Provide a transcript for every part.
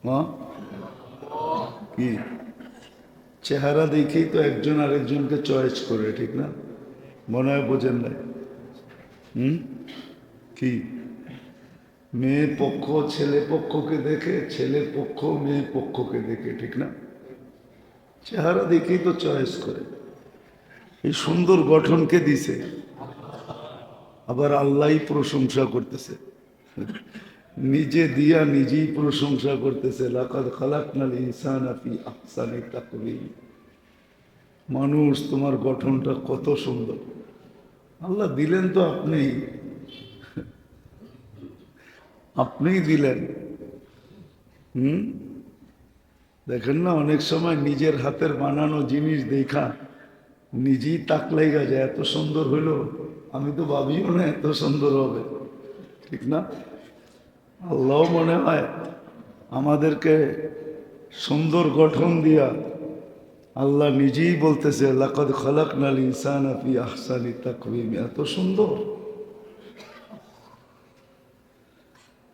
হ্যাঁ, কি চেহারা দেখেই তো একজন আরেকজনকে চয়েস করে, ঠিক না? মনে হয় বোঝেন নাই? হুম, কি মেয়ে পক্ষ ছেলে পক্ষকে দেখে, ছেলে পক্ষ মেয়ে পক্ষকে দেখে, ঠিক না? চেহারা দেখেই তো চয়েস করে। এই সুন্দর গঠনকে দিছে, আবার আল্লাহই প্রশংসা করতেছে, নিজে দিয়া নিজেই প্রশংসা করতেছে, লাকাদ খালাকনাল ইনসানা ফি আহসানি তাকওয়িম। মানুষ, তোমার গঠনটা কত সুন্দর। আল্লাহ দিলেন তো আপনিই, আপনিই দিলেন। হুম, দেখেন না, অনেক সময় নিজের হাতের বানানো জিনিস দেখা নিজেই তাক লেগে যায়, এত সুন্দর হইল, আমি তো ভাবিও না এত সুন্দর হবে, ঠিক না? আল্লাহ মনে হয় আমাদেরকে সুন্দর গঠন দিয়া আল্লাহ নিজেই বলতেছে, লাকাদ খালাকনাল ইনসানা ফি আহসানি তাকওয়িম, এত সুন্দর।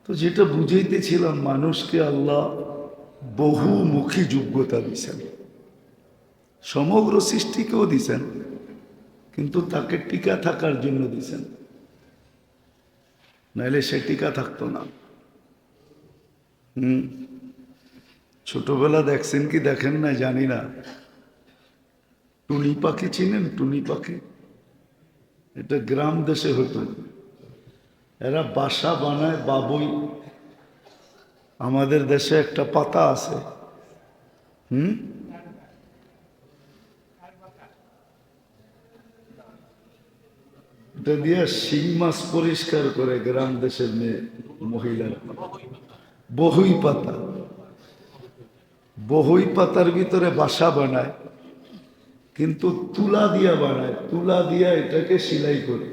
তো যেটা বুঝাইতেছিলাম, মানুষকে আল্লাহ বহুমুখী যোগ্যতা দিছেন, সমগ্র সৃষ্টিকেও দিছেন, কিন্তু তাকে টিকা থাকার জন্য দিছেন, নাইলে সে টিকা থাকতো না। হুম, ছোটবেলা দেখছেন কি দেখেন না জানি না, টুনি পাখি চিনেন? টুনি পাখি, এটা গ্রাম দেশে হতো। এরা বাসা বানায় বাবুই, আমাদের দেশে একটা পাতা আছে, হুম, এটা দিয়ে শিং মাছ পরিষ্কার করে গ্রাম দেশের মেয়ে মহিলারা। বহুই পাতা, বহুই পাতার ভিতরে বাসা বানায়, কিন্তু তুলা দিয়া বানায়, তুলা দিয়া এটাকে সেলাই করে।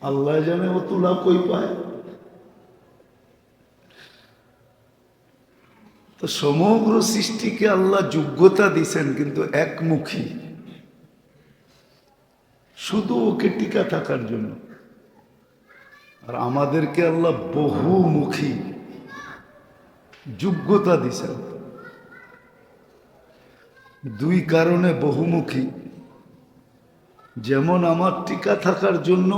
আল্লাহ জানে ও তুলা কই পায়। তো সমগ্র সৃষ্টিকে আল্লাহ যোগ্যতা দিছেন, কিন্তু একমুখী, শুধু ওকে টিকা থাকার জন্য। আর আমাদেরকে আল্লাহ বহুমুখী যোগ্যতা দিছেন, দুই কারণে বহুমুখী। যেমন আমার টিকা থাকার জন্য,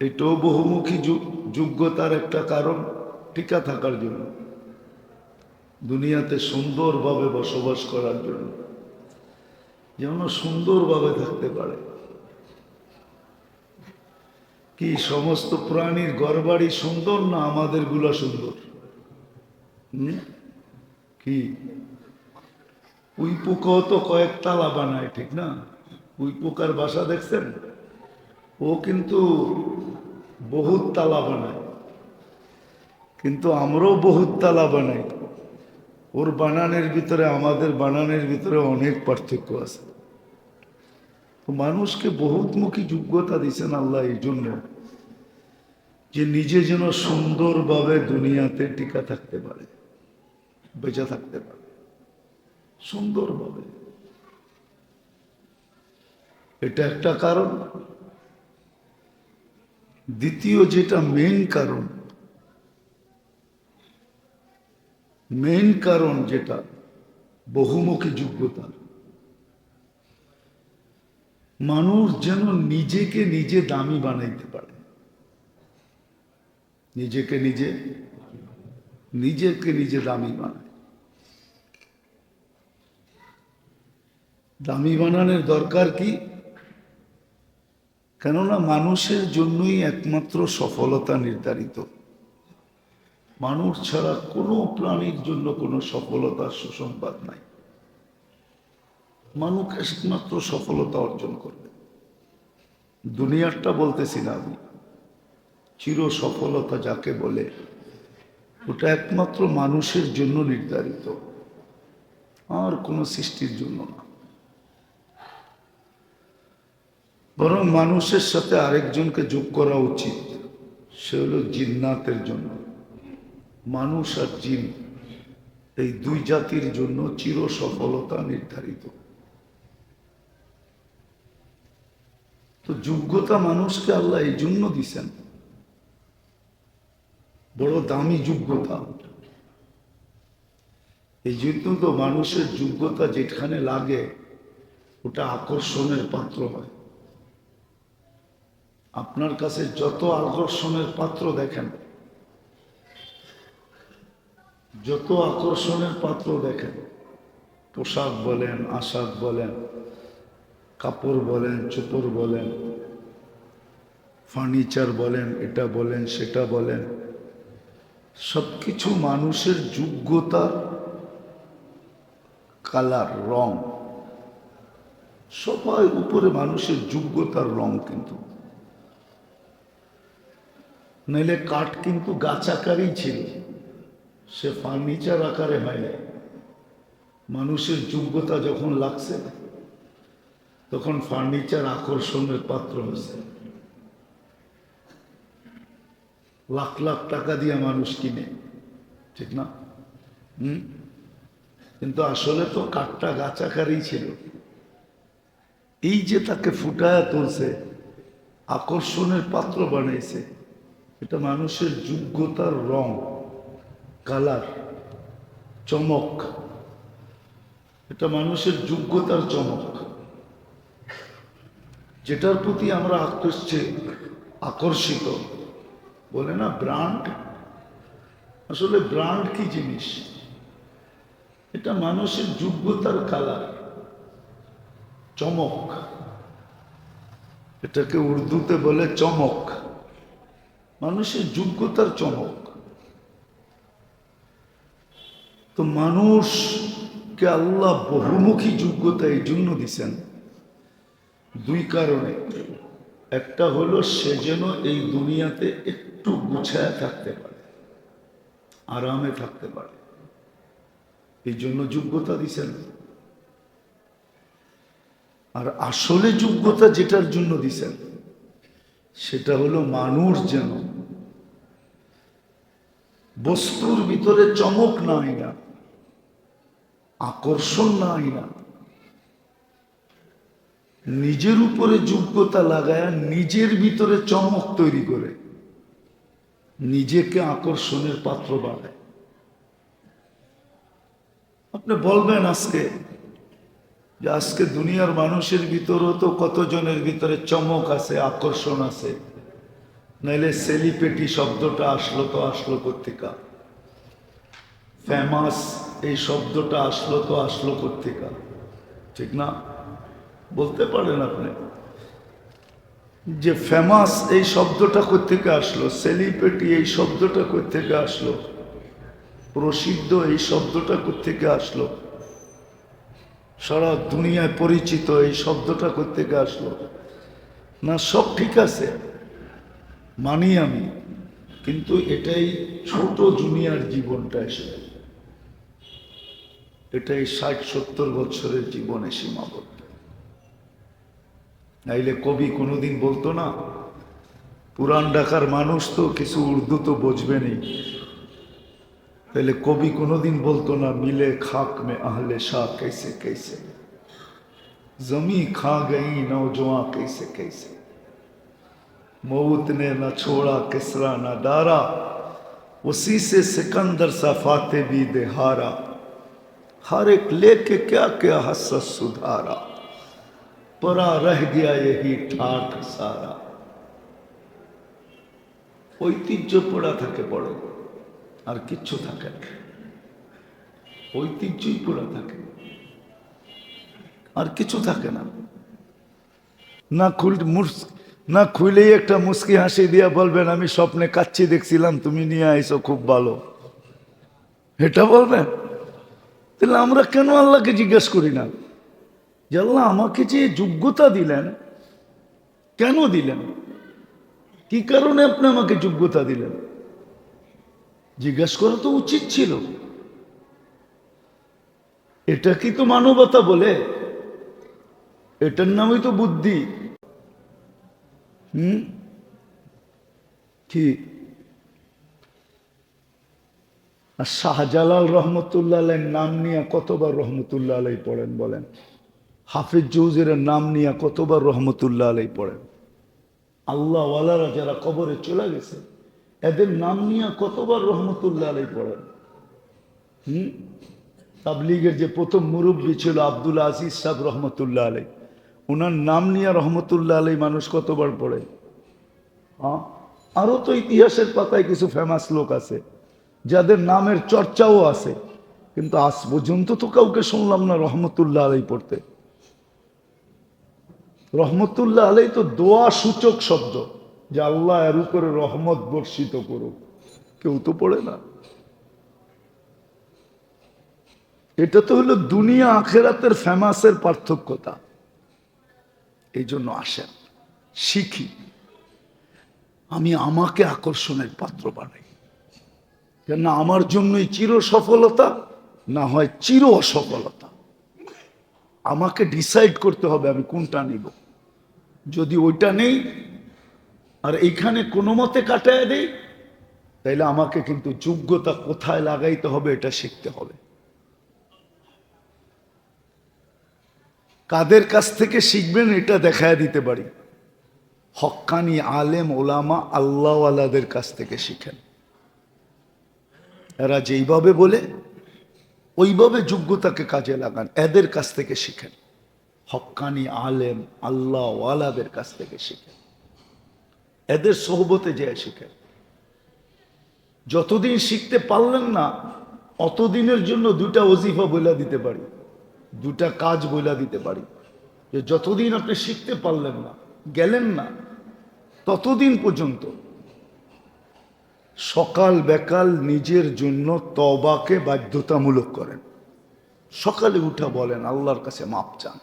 এটাও বহুমুখী যোগ্যতার একটা কারণ, টিকা থাকার জন্য, দুনিয়াতে সুন্দরভাবে বসবাস করার জন্য, যেন সুন্দরভাবে থাকতে পারে। কি সমস্ত প্রাণীর ঘরবাড়ি সুন্দর না আমাদের গুলা সুন্দর? হুম, কি উই পোকাও তো কয়েক তালা বানায়, ঠিক না? উই পোকার বাসা দেখছেন? ও কিন্তু বহুত তালা বানায়, কিন্তু আমরাও বহুত তালা বানাই। ওর বানানের ভিতরে আমাদের বানানের ভিতরে অনেক পার্থক্য আছে। তো মানুষকে বহুতমুখী যোগ্যতা দিয়েছেন আল্লাহ এই জন্য, যে নিজে যেন সুন্দরভাবে দুনিয়াতে টিকা থাকতে পারে, বেঁচে থাকতে পারে সুন্দরভাবে। এটা একটা কারণ। দ্বিতীয় যেটা মেইন কারণ যেটা বহুমুখী যোগ্যতা, মানুষ যেন নিজেকে নিজে দামি বানাইতে পারে, নিজেকে নিজে নিজেকে নিজে দামি বানায়। দামি বানানোর দরকার কি? কেননা মানুষের জন্যই একমাত্র সফলতা নির্ধারিত। মানুষ ছাড়া কোনো প্রাণীর জন্য কোনো সফলতার সুসংবাদ নাই। মানুষ একমাত্র সফলতা অর্জন করবে। দুনিয়ারটা বলতেছি না আমি, চির সফলতা যাকে বলে, ওটা একমাত্র মানুষের জন্য নির্ধারিত, আর কোনো সৃষ্টির জন্য না। বরং মানুষের সাথে আরেকজনকে যোগ করা উচিত, সে হলো জিন্নাতের জন্য। মানুষ আর জিন, এই দুই জাতির জন্য চির সফলতা নির্ধারিত। তো যোগ্যতা মানুষকে আল্লাহ এই জন্য দিছেন, বড় দামি যোগ্যতা। এই জন্য তো মানুষের যোগ্যতা যেখানে লাগে ওটা আকর্ষণের পাত্র হয়। আপনার কাছে যত আকর্ষণের পাত্র দেখেন, যত আকর্ষণের পাত্র দেখেন, পোশাক বলেন, আশাক বলেন, কাপড় বলেন, চোপড় বলেন, ফার্নিচার বলেন, এটা বলেন, সেটা বলেন, সবকিছু মানুষের যোগ্যতার কালার, রং। সবাই উপরে মানুষের যোগ্যতার রং, কিন্তু নইলে কাঠ কিন্তু গাছ আকারেই ছিল, সে ফার্নিচার আকারে হয় না। মানুষের যোগ্যতা যখন লাগছে তখন ফার্নিচার আকর্ষণের পাত্র হয়েছে। লাখ লাখ টাকা দিয়ে মানুষ কিনে, ঠিক না? কিন্তু আসলে তো কাঠটা গাছ আকারেই ছিল। এই যে তাকে ফুটায়া তুলছে, আকর্ষণের পাত্র বানাইছে, এটা মানুষের যোগ্যতার রং, কালার, চমক। এটা মানুষের যোগ্যতার চমক, যেটার প্রতি আমরা আকর্ষিত। বলে না ব্র্যান্ড, আসলে ব্র্যান্ড কি জিনিস? এটা মানুষের যোগ্যতার কালার, চমক। এটাকে উর্দুতে বলে চমক, মানুষের যোগ্যতার চমক। তো মানুষকে আল্লাহ বহুমুখী যোগ্যতা এই জন্য দিছেন, দুই কারণে। একটা হলো সে যেন এই দুনিয়াতে একটু গুছায় থাকতে পারে, আরামে থাকতে পারে, এই জন্য যোগ্যতা দিছেন। আর আসলে যোগ্যতা যেটার জন্য দিছেন সেটা হলো মানুষ যেন বস্তুর ভিতরে চমক না আইনা, আকর্ষণ না আইনা, নিজের উপরে যোগ্যতা লাগায় নিজের ভিতরে চমক তৈরি করে নিজেকে আকর্ষণের পাত্র বানায়। আপনি বলবেন আজকে যে আজকে দুনিয়ার মানুষের ভিতরেও তো কতজনের ভিতরে চমক আছে, আকর্ষণ আছে, নাইলে সেলিব্রিটি শব্দটা আসলো কোত্থেকা? ফেমাস এই শব্দটা আসলো কোত্থেকা? ঠিক না? বলতে পারেন আপনি যে ফেমাস এই শব্দটা কোত্থেকে আসলো, সেলিব্রিটি এই শব্দটা কোত্থেকে আসলো, প্রসিদ্ধ এই শব্দটা কোত্থেকে আসলো, সারা দুনিয়ায় পরিচিত এই শব্দটা কোত্থেকে আসলো? না, সব ঠিক আছে, মানি আমি, কিন্তু এটাই ছোট দুনিয়ার জীবনটা এসে, এটাই 60-70 বছরের জীবনে সীমাবদ্ধ। নাইলে কবি কোনোদিন বলতো না, পুরান ঢাকার মানুষ তো কিছু উর্দু তো বুঝবেনি, তাহলে কবি কোনোদিন বলতো না মিলে খাক মে আহলে শাহ कैसे कैसे, जमी खा गई नौजवां कैसे कैसे, मौत ने न छोड़ा किसरा न डारा, उसी से सिकंदर सा फाते भी देहारा, हर एक लेके क्या क्या हसरत सुधारा, परा रह गया यही ठाठ सारा। ঐতিহ্য পড়া থাকে বড়, আর কিচ্ছু থাকে না, ঐতিহ্যই পড়া থাকে, আর কিছু থাকে না। না খুলেই একটা মুস্কি হাসি দিয়া বলবেন আমি স্বপ্নে কাচ্চি দেখছিলাম, তুমি নিয়ে আইসো, খুব ভালো, এটা বলবেন। তাহলে আমরা কেন আল্লাহকে জিজ্ঞেস করি না যে আল্লাহ আমাকে যে যোগ্যতা দিলেন, কেন দিলেন, কি কারণে আপনি আমাকে যোগ্যতা দিলেন? জিজ্ঞেস করা তো উচিত ছিল। এটা কি তো মানবতা বলে? এটার নামই তো বুদ্ধি। কি? আর শাহজালাল রহমতুল্লাহ আলাইহির নাম নিয়ে কতবার রহমতুল্লাহ আলাইহি পড়েন বলেন? হাফিজ জৌজির নাম নিয়ে কতবার রহমতুল্লাহ আলাইহি পড়েন? আল্লাহ ওয়ালারা যারা কবরে চলে গেছে এদের নাম নিয়ে কতবার রহমতুল্লাহ আলাইহি পড়েন? তাবলীগের যে প্রথম মুরব্বী ছিল আব্দুল আজিজ সাহেব রহমতুল্লাহ আলাই, ওনার নাম নিয়ে রহমতুল্লাহ আলাই মানুষ কতবার পড়ে। হ্যাঁ, আরো তো ইতিহাসের পাতায় কিছু ফেমাস লোক আছে যাদের নামের চর্চাও আছে, কিন্তু আজ পর্যন্ত তো কাউকে শুনলাম না রহমতুল্লাহ আলাই পড়তে। রহমতুল্লাহ আলাই তো দোয়া সূচক শব্দ, যে আল্লাহ এর উপরে রহমত বর্ষিত করুক, কেউ তো পড়ে না। এটা তো হলো দুনিয়া আখেরাতের ফেমাসের পার্থক্যতা। এই জন্য আসেন শিখি, আমি আমাকে আকর্ষণের পাত্র বানাই, কেন আমার জন্যই চির সফলতা, না হয় চির অসফলতা। আমাকে ডিসাইড করতে হবে আমি কোনটা নিব। যদি ওইটা নেই আর এইখানে কোনো মতে কাটায় দেই, তাইলে আমাকে কিন্তু যোগ্যতা কোথায় লাগাইতে হবে এটা শিখতে হবে। কাদের কাছ থেকে শিখবেন এটা দেখায় দিতে পারি। হক্কানি আলেম ওলামা আল্লাহওয়ালাদের কাছ থেকে শিখেন। এরা যেইভাবে বলে ওইভাবে যোগ্যতাকে কাজে লাগান, এদের কাছ থেকে শিখেন। হক্কানি আলেম আল্লাহওয়ালাদের কাছ থেকে শিখেন, এদের সোহবতে যেয়ে শিখেন। যতদিন শিখতে পারলেন না অতদিনের জন্য দুটা ওজিফা বইলা দিতে পারি, দুটা কাজ বইলা দিতে পারি, যে যতদিন আপনি শিখতে পারলেন না, গেলেন না, ততদিন পর্যন্ত সকাল বেকাল নিজের জন্য তওবাকে বাধ্যতামূলক করেন। সকালে উঠা বলেন আল্লাহর কাছে মাপ চান,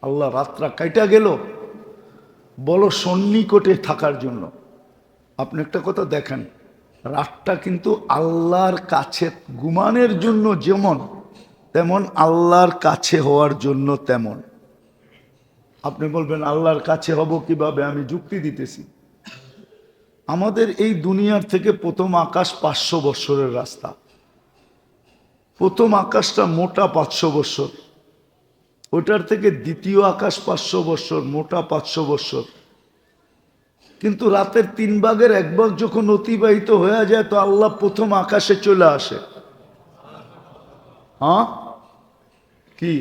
আল্লাহ রাতটা কাইটা গেল বলো সন্নিকটে থাকার জন্য। আপনি একটা কথা দেখেন, রাতটা কিন্তু আল্লাহর কাছে ঘুমানোর জন্য যেমন, তেমন আল্লাহর কাছে হওয়ার জন্য তেমন। আপনি বলবেন আল্লাহর কাছে হব কিভাবে? আমি যুক্তি দিতেছি। আমাদের এই দুনিয়ার থেকে প্রথম আকাশ 500 বৎসরের রাস্তা। প্রথম আকাশটা মোটা 500 বৎসর, ওটার থেকে দ্বিতীয় আকাশ 500 বৎসর, মোটা 500 বৎসর। কিন্তু রাতের 3 ভাগের 1 ভাগ যখন অতিবাহিত হয়ে যায় তো আল্লাহ প্রথম আকাশে চলে আসে। হ্যাঁ, কি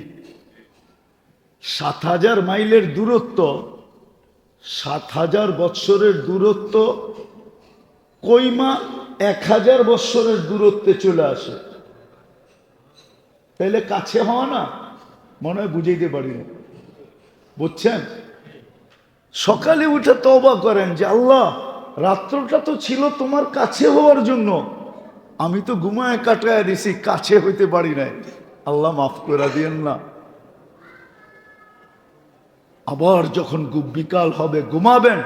7000 মাইলের দূরত্ব, 7000 বৎসরের দূরত্ব কইমা 1000 বৎসরের দূরত্বে চলে আসে। তাইলে কাছে হওয়া না? মনে হয় বুঝাইতে পারি না, বুঝছেন? সকালে উঠে তওবা করেন যে আল্লাহ রাত্রটা তো ছিল তোমার কাছে হওয়ার জন্য, আমি তো ঘুমায় কাটায় দিছি, কাছে হইতে পারি নাই, আল্লাহ মাফ করে দিয়েন না। আবার যখন বিকাল হবে ঘুমাবেন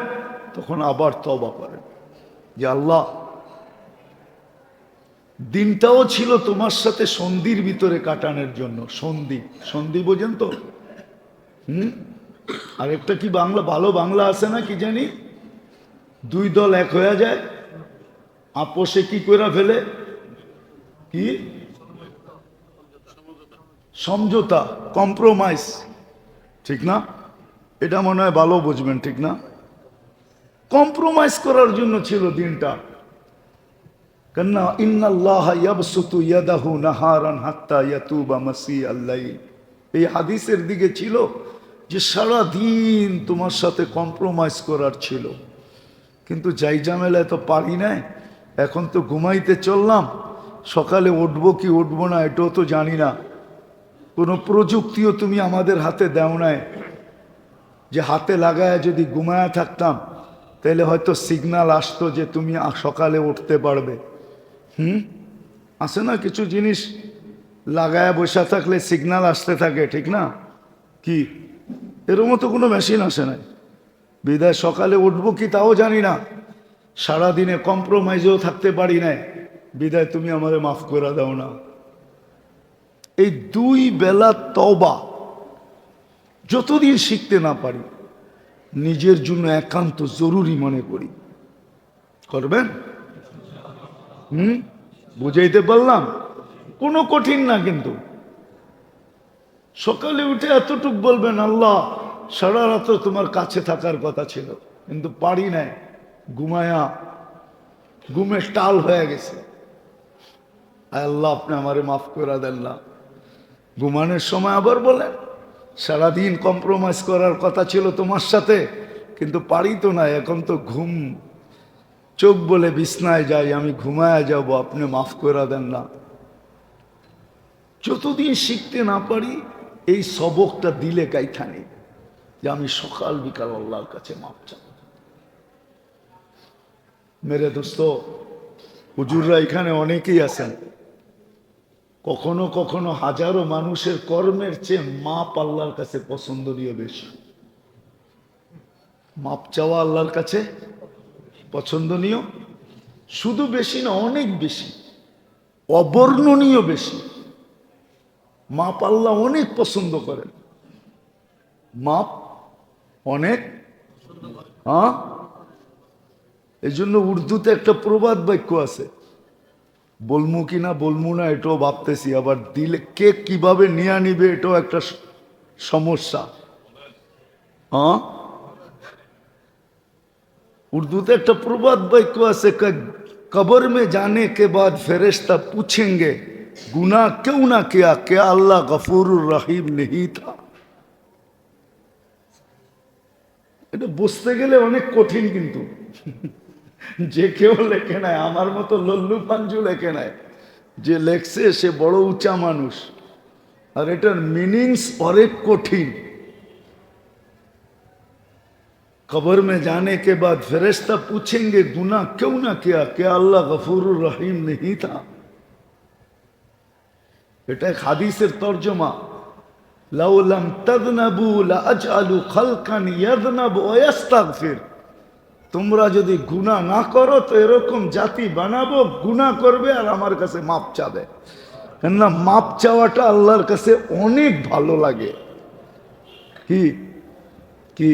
তখন আবার তওবা করেন যে আল্লাহ দিনটাও ছিল তোমার সাথে সন্ধির ভিতরে কাটানোর জন্য। সন্ধি, সন্ধি বোঝেন তো? আরেকটা কি বাংলা, ভালো বাংলা আছে না কি জানি, 2 দল এক হয়ে যায়, আপোষে কি করে ফেলে, কি সমঝোতা, কম্প্রোমাইজ, ঠিক না? এটা মনে হয় ভালো বুঝবেন, ঠিক না? কম্প্রোমাইজ করার জন্য ছিল দিনটা। কেননা ইন্নাল্লাহা ইয়াবসুতু ইয়াদাহু নাহারান হাত্তা ইয়াতুবা মাসিআল লাইল, এই হাদিসের দিকে ছিল যে সারা দিন তোমার সাথে কম্প্রোমাইজ করার ছিল, কিন্তু যাই ঝামেলায় তো পারি নাই। এখন তো ঘুমাইতে চললাম, সকালে উঠবো কি উঠবো না এটাও তো জানি না। কোনো প্রযুক্তিও তুমি আমাদের হাতে দাও নাই যে হাতে লাগায় যদি ঘুমায়া থাকতাম তাহলে হয়তো সিগন্যাল আসতো যে তুমি সকালে উঠতে পারবে। আছে না কিছু জিনিস লাগায় বসে থাকলে সিগন্যাল আসতে থাকে, ঠিক না? কি এর মতো কোনো মেশিন আসে নাই, বিদায় সকালে উঠবো কি তাও জানি না, সারাদিনে কম্প্রোমাইজেও থাকতে পারি নাই, বিদায় তুমি আমাদের মাফ করে দাও না। এই 2 বেলা তওবা যতদিন শিখতে না পারি নিজের জন্য একান্ত জরুরি মনে করি। করবেন? বুঝাইতে পারলাম? কোনো কঠিন না, কিন্তু সকালে উঠে এতটুক বলবেন আল্লাহ সারা রাত তোমার কাছে থাকার কথা ছিল কিন্তু পারি নাই, ঘুমায়া ঘুমে টাল হয়ে গেছে, আল্লাহ আপনি আমারে মাফ করে দেন না। ঘুমানোর সময় আবার বলেন সারাদিন কম্প্রোমাইজ করার কথা ছিল তোমার সাথে, কিন্তু পারি তো না, এখন তো ঘুম, চোখ বলে বিছনায় যাই, আমি ঘুমায় যাব, আপনি মাফ করে দেন না। যতদিন শিখতে না পারি এই সবকটা দিলে গাইথানি যে আমি সকাল বিকাল আল্লাহর কাছে মাফ চাই। মেরে দোস্ত, হুজুররা এখানে অনেকেই আছেন, কখনো কখনো হাজারো মানুষের কর্মের চেয়ে মাপ আল্লাহর কাছে পছন্দনীয় বেশি। মাপ চাওয়া আল্লাহর কাছে পছন্দনীয়, শুধু বেশি না, অনেক বেশি, অবর্ণনীয় বেশি। মাপ আল্লাহ অনেক পছন্দ করেন, মাপ অনেক। হ্যাঁ, এই জন্য উর্দুতে একটা প্রবাদ বাক্য আছে, বলমু কি না বলমু না এটাও ভাবতেছি, আবার দিলে কে কিভাবে নিয়ে নিবে এটাও একটা সমস্যা। হ্যাঁ, উর্দুতে একটা প্রবাদ বাক্য আছে, কবর মে জানে কে বাদ ফেরেশতা পুছেঙ্গে গুনা কেউ না কিয়া কে আল্লাহ গফুরুর রহিম নেহি থা। এটা বুঝতে গেলে অনেক কঠিন, কিন্তু যে কেউ লেখে নাই, আমার মতো লল্লু পাঞ্জু লেখে নাই, যে লেখছে সে বড় উঁচা মানুষ, আর এটার মিনিংস অনেক কঠিন। कब्र में जाने के बाद फरिश्ता पूछेंगे गुनाह क्यों ना किया, क्या अल्लाह गफूरुर रहीम नहीं था। এটা এক হাদিসের তরজমা, লাউ লাম তাযনাবু লাআজআলু খালকান ইয়াযনাবু ওয়া ইস্তাগফির। তোমরা যদি গুনাহ না করো তো এরকম জাতি বানাবো, গুনাহ করবে আর আমার কাছে মাপ চাবে। কেননা মাপ চাওয়াটা আল্লাহর কাছে অনেক ভালো লাগে। কি কি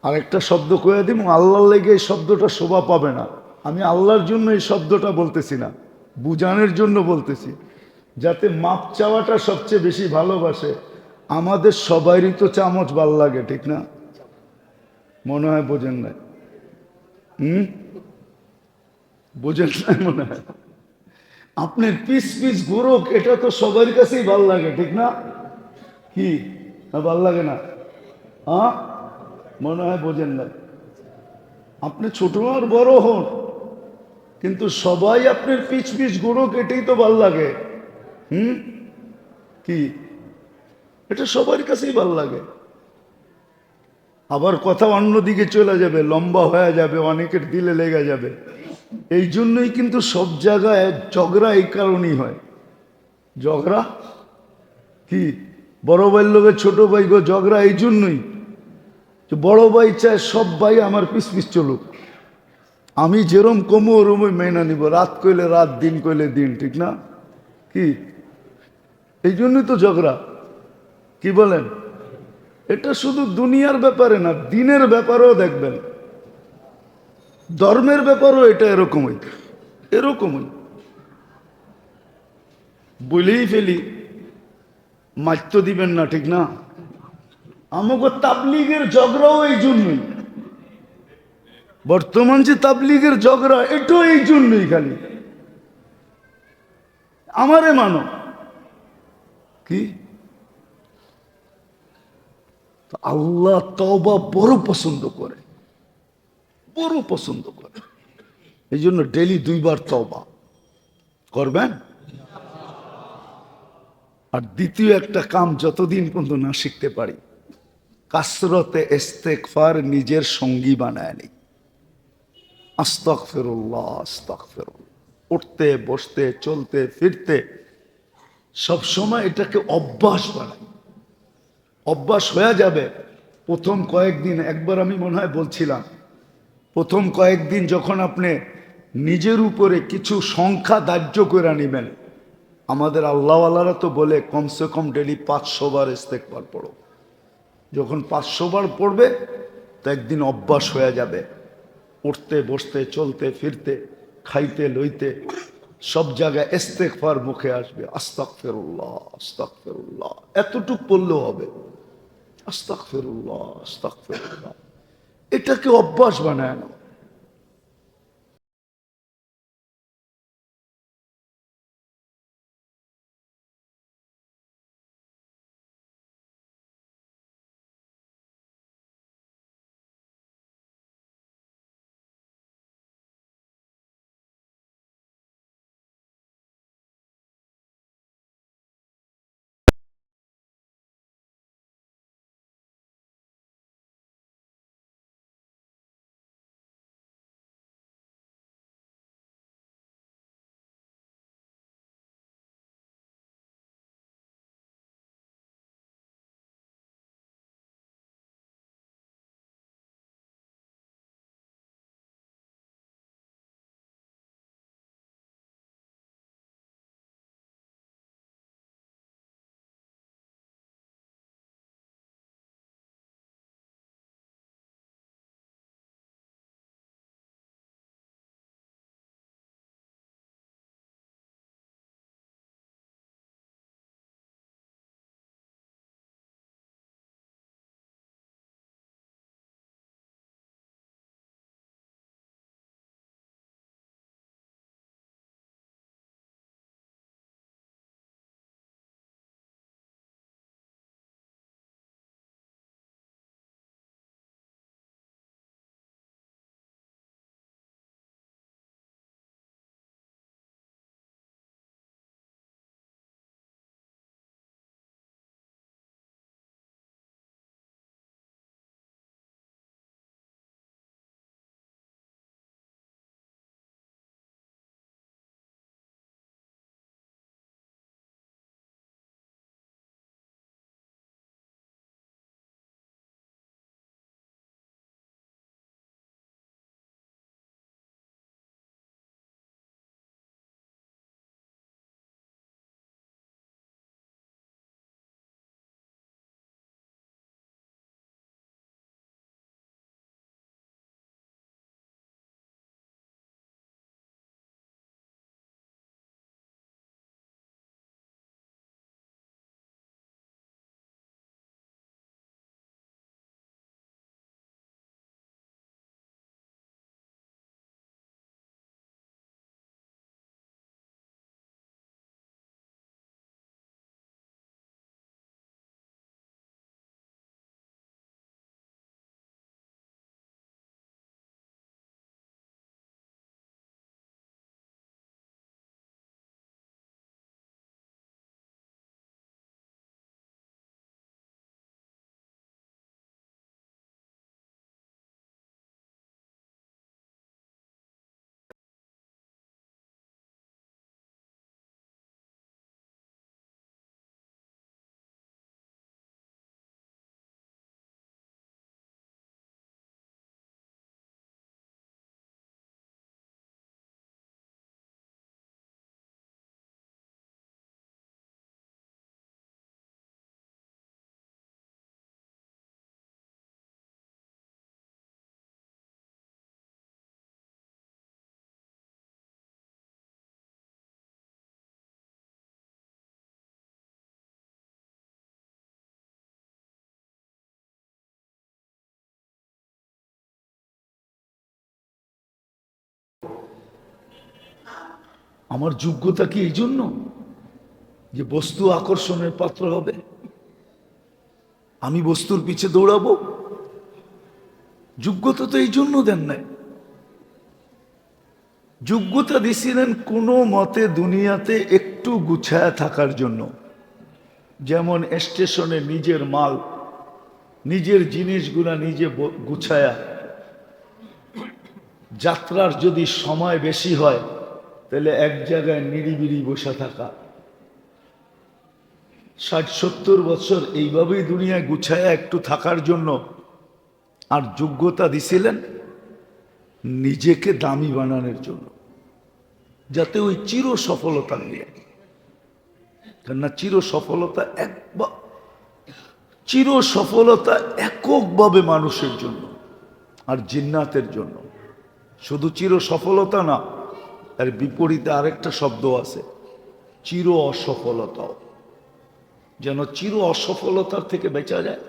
আরেকটা শব্দ কয়ে দিব, আল্লাহর লেগে এই শব্দটা শোভা পাবে না। আমি আল্লাহর জন্য এই শব্দটা বলতেছি না, বুঝানোর জন্য বলতেছি, যাতে মাপ চাওয়াটা সবচেয়ে বেশি ভালোবাসে। আমাদের সবারই তো চামচ ভাল লাগে, ঠিক না? মনে হয় বোঝেন নাই। বোঝেন নাই মনে হয়। আপনার পিস পিস গোরক এটা তো সবার কাছেই ভাল লাগে, ঠিক না? কি ভাল লাগে না? হ্যাঁ, মনে হয় বোঝেন না। আপনি ছোট আর বড় হন, কিন্তু সবাই আপনার পিচ পিচ গুঁড়ো কেটেই তো ভাল লাগে। কি এটা সবার কাছেই ভাল লাগে। আবার কথা অন্যদিকে চলে যাবে, লম্বা হয়ে যাবে, অনেকের দিলে লেগে যাবে। এই জন্যই কিন্তু সব জায়গায় ঝগড়া এই কারণেই হয়। ঝগড়া কি বড় ভাইয়ের লোকে ছোট ভাই গো, ঝগড়া এই জন্যই যে বড় ভাই চায় সব ভাই আমার পিছ পিছ চলুক, আমি যেরম কমু ওরমই মেনে নিব, রাত কইলে রাত, দিন কইলে দিন, ঠিক না? কি এই জন্যই তো ঝগড়া। কি বলেন? এটা শুধু দুনিয়ার ব্যাপারে না, দিনের ব্যাপারেও দেখবেন, ধর্মের ব্যাপারেও এটা এরকমই এরকমই। বলেই ফেলি, মারত দিবেন না, ঠিক না? আমাকে তাবলিগের ঝগড়াও এই জন্যই, বর্তমান যে তাবলিগের ঝগড়া এটাও এই জন্যই, খালি আমারে মানো। কি আল্লাহ তওবা বড় পছন্দ করে, বড় পছন্দ করে। এই জন্য ডেলি 2 বার তওবা করবেন। আর দ্বিতীয় একটা কাম যতদিন পর্যন্ত না শিখতে পারি, কাসরতে ইস্তেগফার নিজের সঙ্গী বানায় নি। আস্তাগফিরুল্লাহ আস্তাগফিরুল্লাহ, উঠতে বসতে চলতে ফিরতে সব সময় এটাকে অভ্যাস বানাই। অভ্যাস হয়ে যাবে। প্রথম কয়েকদিন, একবার আমি মনে হয় বলছিলাম, প্রথম কয়েকদিন যখন আপনি নিজের উপরে কিছু সংখ্যা ধার্য করে নেবেন, আমাদের আল্লাহওয়ালারা তো বলে কমসে কম ডেলি 500 বার ইস্তেগফার পড়ো। যখন 500 বার পড়বে তো একদিন অভ্যাস হয়ে যাবে। উঠতে বসতে চলতে ফিরতে খাইতে লইতে সব জায়গায় ইস্তেগফার মুখে আসবে, আস্তাগফিরুল্লাহ আস্তাগফিরুল্লাহ, এতটুক পড়লেও হবে, আস্তাগফিরুল্লাহ আস্তাগফিরুল্লাহ। এটাকে অভ্যাস বানায় না। আমার যোগ্যতা কি এই জন্য যে বস্তু আকর্ষণের পাত্র হবে? আমি বস্তুর পিছে দৌড়াবো? যোগ্যতা তো এই জন্য দেন নাই। যোগ্যতা দিছিলেন কোনো মতে দুনিয়াতে একটু গুছায়া থাকার জন্য। যেমন স্টেশনে নিজের মাল, নিজের জিনিসগুলা নিজে গুছায়া, যাত্রার যদি সময় বেশি হয় তাহলে এক জায়গায় নিরিবিলি বসে থাকা। 60-70 বছর এইভাবেই দুনিয়ায় গুছায়া একটু থাকার জন্য। আর যোগ্যতা দিছিলেন নিজেকে দামি বানানোর জন্য, যাতে ওই চির সফলতা মিলে। কেননা চির সফলতা এককভাবে মানুষের জন্য আর জিন্নাতের জন্য। শুধু চির সফলতা না, এর বিপরীতে আরেকটা শব্দ আছে, চির অসফলতাও। যেন চির অসফলতার থেকে বেঁচা যায়,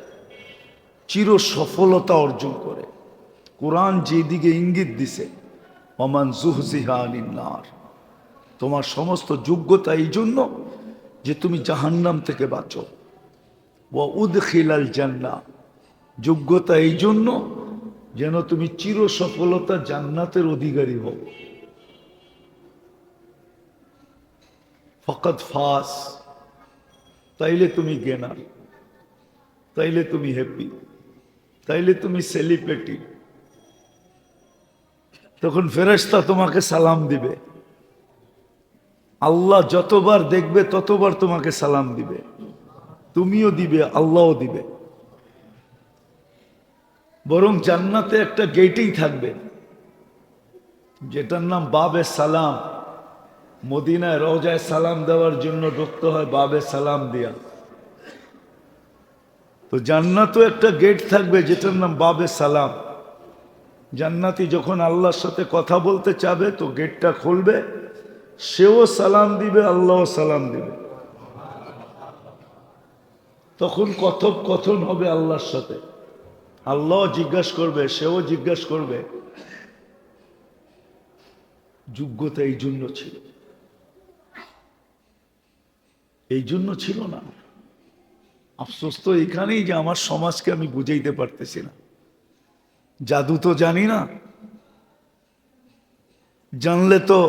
চির সফলতা অর্জন করে। কোরআন যেদিকে ইঙ্গিত দিছে, ওমান যুহজিহা আনিন নার, তোমার সমস্ত যোগ্যতা এই জন্য যে তুমি জাহান্নাম থেকে বাঁচো। ওয়া উদখিলাল জান্নাহ, যোগ্যতা এই জন্য যেন তুমি চির সফলতা জান্নাতের অধিকারী হও। ফকত ফাস, তাইলে তুমি গেনার, তাইলে তুমি হ্যাপি, তাইলে তুমি সেলিব্রিটি। তখন ফেরেশতা তোমাকে সালাম দিবে, আল্লাহ যতবার দেখবে ততবার তোমাকে সালাম দিবে, তুমিও দিবে, আল্লাহও দিবে। বরং জান্নাতে একটা গেটেই থাকবে যেটার নাম বাবে সালাম। মদিনায় রওজায় সালাম দেওয়ার জন্য ঢুকতে হয় বাবে সালাম দিয়া। তো জান্নাতও একটা গেট থাকবে যেটার নাম বাবে সালাম। জান্নাতি যখন আল্লাহর সাথে কথা বলতে চাবে তো গেটটা খুলবে, সেও সালাম দিবে, আল্লাহও সালাম দিবে। তখন কথোপকথন হবে আল্লাহর সাথে। আল্লাহ জিজ্ঞাসা করবে, সেও জিজ্ঞাসা করবে। যোগ্যতা এই জন্য ছিল, এই জন্য ছিল না। আফসোস তো এখানেই যে আমার সমাজকে আমি বুঝাইতে পারতেছি না। জাদু তো জানি না, জানলে তো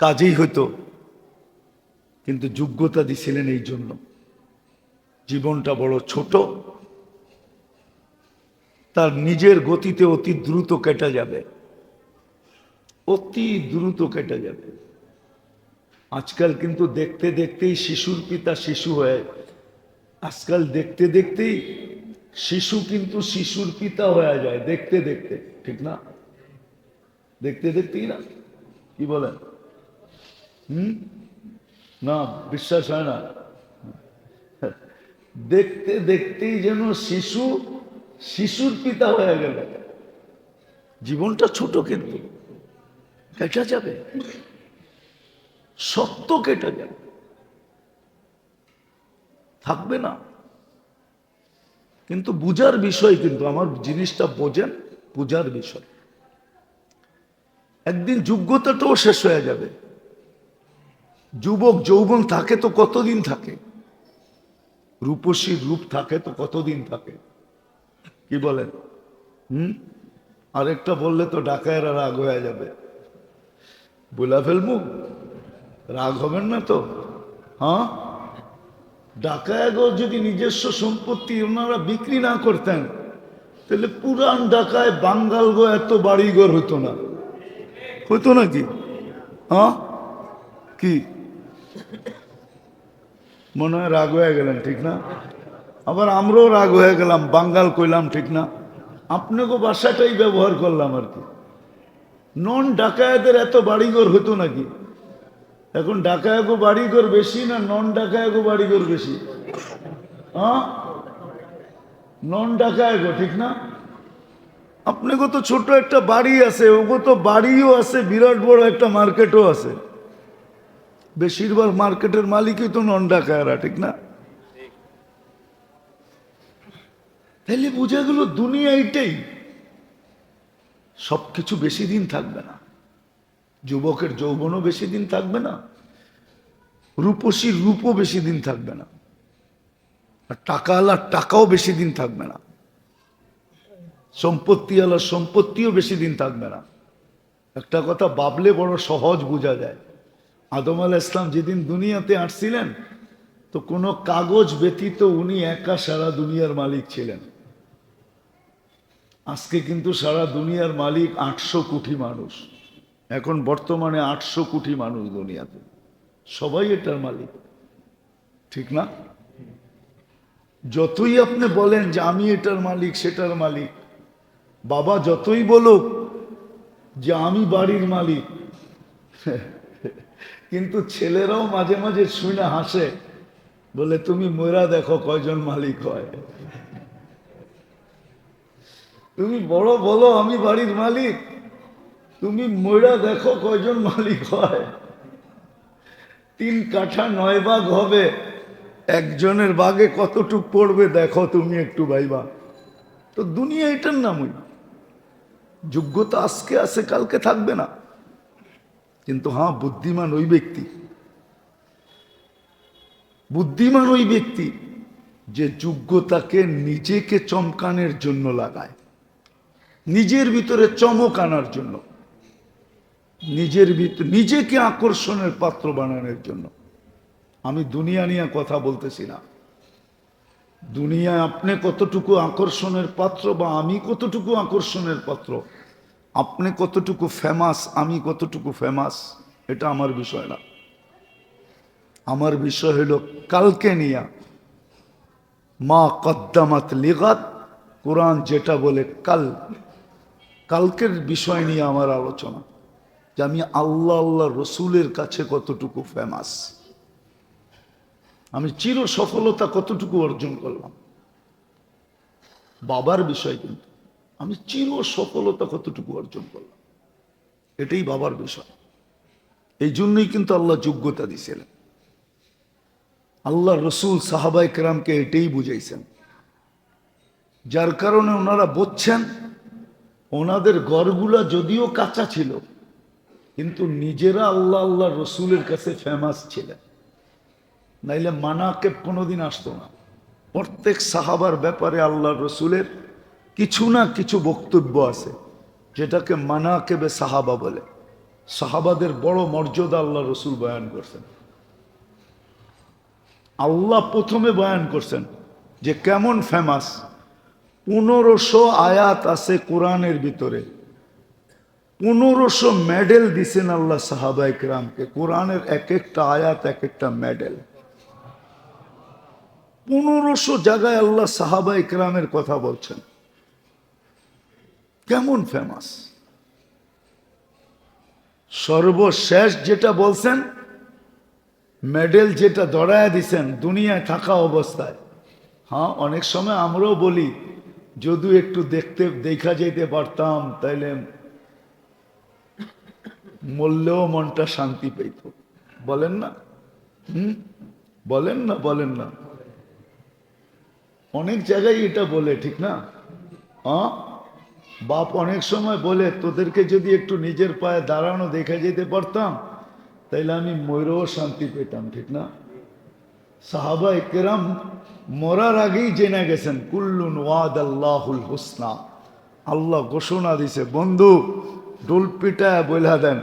কাজেই হতো। কিন্তু যোগ্যতা দিছিলেন এই জন্য। জীবনটা বড় ছোট, তার নিজের গতিতে অতি দ্রুত কেটে যাবে, অতি দ্রুত কেটে যাবে। আজকাল কিন্তু দেখতে দেখতেই শিশুর পিতা শিশু হয়ে, আজকাল দেখতে দেখতেই শিশু কিন্তু শিশুর পিতা হয়ে যায়, দেখতে দেখতে, ঠিক না? দেখতে দেখতেই না, কি বলেন? না বিশ্বাস হয় না? দেখতে দেখতেই যেন শিশু শিশুর পিতা হয়ে গেল। জীবনটা ছোট কিন্তু কেটে যাবে, সত্য কেটে যাবে, থাকবে না। কিন্তু বুঝার বিষয়, কিন্তু আমার জিনিসটা বোঝেন, বুঝার বিষয়। একদিন যোগ্যতাটাও শেষ হয়ে যাবে। যুবক যৌবন থাকে তো কতদিন থাকে? রূপসী রূপ থাকে তো কতদিন থাকে? কি বলেন? আরেকটা বললে তো ডাকায়েরা রাগ হয়ে যাবে। বলা ফেলবো, রাগ হবেন না তো? হ্যাঁ, ডাকায়াগো যদি নিজস্ব সম্পত্তি ওনারা বিক্রি না করতেন তাহলে পুরান ঢাকায় বাঙ্গালগো এত বাড়িঘর হতো না, হতো নাকি? হ্যাঁ, কি মনে হয় রাগ হয়ে গেলেন, ঠিক না? আবার আমরাও রাগ হয়ে গেলাম, বাঙ্গাল কইলাম, ঠিক না? আপনাকে ভাষাটাই ব্যবহার করলাম আর কি। নন ডাকায়াতের এত বাড়িঘর হতো নাকি? এখন ডাকায়াগো বাড়িঘর বেশি না নন ডাকায়াগো বাড়িঘর বেশি? হ্যাঁ, নন ডাকায়াগো, ঠিক না? আপনাকে তো ছোট একটা বাড়ি আছে, ওগো তো বাড়িও আছে, বিরাট বড় একটা মার্কেটও আছে। বেশিরভাগ মার্কেটের মালিকই তো নন ডাকায়ারা, ঠিক না? তাহলে বোঝা গেল দুনিয়া এইটাই, সবকিছু বেশি দিন থাকবে না। যুবকের যৌবনও বেশি দিন থাকবে না, রূপসীর রূপও বেশি দিন থাকবে না, আর টাকাওয়ালার টাকাও বেশি দিন থাকবে না, সম্পত্তিওয়ালার সম্পত্তিও বেশি দিন থাকবে না। একটা কথা ভাবলে বড় সহজ বোঝা যায়। আদম আলাইহিস সালাম যেদিন দুনিয়াতে আসছিলেন, তো কোনো কাগজ ব্যতীত উনি একা সারা দুনিয়ার মালিক ছিলেন। আজকে কিন্তু সারা দুনিয়ার মালিক 800 কোটি মানুষ। এখন বর্তমানে 800 কোটি মানুষ দুনিয়াতে, সবাই এটার মালিক, ঠিক না? যতই আপনি বলেন যে আমি এটার মালিক সেটার মালিক, বাবা যতই বলুক যে আমি বাড়ির মালিক, কিন্তু ছেলেরাও মাঝে মাঝে শুনে হাসে, বলে তুমি ময়রা দেখো কয়জন মালিক হয়। তুমি বড় বলো আমি বাড়ির মালিক, তুমি ময়রা দেখো কয়জন মালিক হয়। 3 কাঠা 9 ভাগ হবে, একজনের ভাগে কতটুক পড়বে দেখো তুমি একটু ভাইবা। তো দুনিয়া এটার নামই, যোগ্যতা আজকে আছে কালকে থাকবে না। কিন্তু হ্যাঁ, বুদ্ধিমান ওই ব্যক্তি, বুদ্ধিমান ওই ব্যক্তি যে যোগ্যতাকে নিজেকে চমকানোর জন্য লাগায়, নিজের ভিতরে চমক আনার জন্য, নিজের ভিতরে নিজেকে আকর্ষণের পাত্র বানানোর জন্য। আমি দুনিয়া নিয়ে কথা বলতেছি না, দুনিয়ায় আপনি কতটুকু আকর্ষণের পাত্র বা আমি কতটুকু আকর্ষণের পাত্র, আপনি কতটুকু ফেমাস আমি কতটুকু ফেমাস, এটা আমার বিষয় না। আমার বিষয় হলো কালকে নিয়া মা কদ্দামাত লিগাত, কোরআন যেটা বলে কালকের বিষয় নিয়ে আমার আলোচনা, যে আমি আল্লাহ রসুলের কাছে কতটুকু ফেমাস, আমি চির সফলতা কতটুকু অর্জন করলাম। বাবার বিষয় কিন্তু আমি চির সফলতা কতটুকু অর্জন করলাম, এটাই বাবার বিষয়। এই জন্যই কিন্তু আল্লাহ যোগ্যতা দিয়েছিলেন। আল্লাহ রসুল সাহাবায়ে কেরামকে এটাই বুঝাইছেন, যার কারণে ওনারা বলছেন ওনাদের ঘরগুলা যদিও কাঁচা ছিল, কিন্তু নিজেরা আল্লাহ রসুলের কাছে ফেমাস ছিলেন, নাইলে মানাকেব কোনোদিন আসতো না। প্রত্যেক সাহাবার ব্যাপারে আল্লাহ রসুলের কিছু না কিছু বক্তব্য আছে, যেটাকে মানাকেবে সাহাবা বলে। সাহাবাদের বড় মর্যাদা আল্লাহ রসুল বয়ান করছেন। আল্লাহ প্রথমে বয়ান করছেন যে কেমন ফেমাস। 1500 আয়াত আছে কোরআনের ভিতরে, 1500 মেডেল দিছেন আল্লাহ সাহাবায়ে কেরামকে। কোরআনের এক একটা আয়াত এক একটা মেডেল। 1500 জায়গায় আল্লাহ সাহাবায়ে কেরামের কথা বলছেন, কেমন ফেমাস। সর্বশেষ যেটা বলছেন, মেডেল যেটা ধরায় দিছেন দুনিয়ায় থাকা অবস্থায়। হ্যাঁ, অনেক সময় আমরাও বলি যদি একটু দেখা যেতে পারতাম তাইলে মরলেও মনটা শান্তি পেত, বলেন না? বলেন না? বলেন না? অনেক জায়গায় এটা বলে, ঠিক না? হ্যাঁ, বাপ অনেক সময় বলে তোদেরকে যদি একটু নিজের পায়ে দাঁড়ানো দেখা যেতে পারতাম তাইলে আমি মরেও শান্তি পেতাম, ঠিক না? সাহাবায়ে কেরাম মরার আগেই জেনে গেছেন কুল্লুন ওয়াদাল্লাহুল হুসনা। আল্লাহ ঘোষণা দিছে, বন্ধু ডোল পিটায় বইলা দেন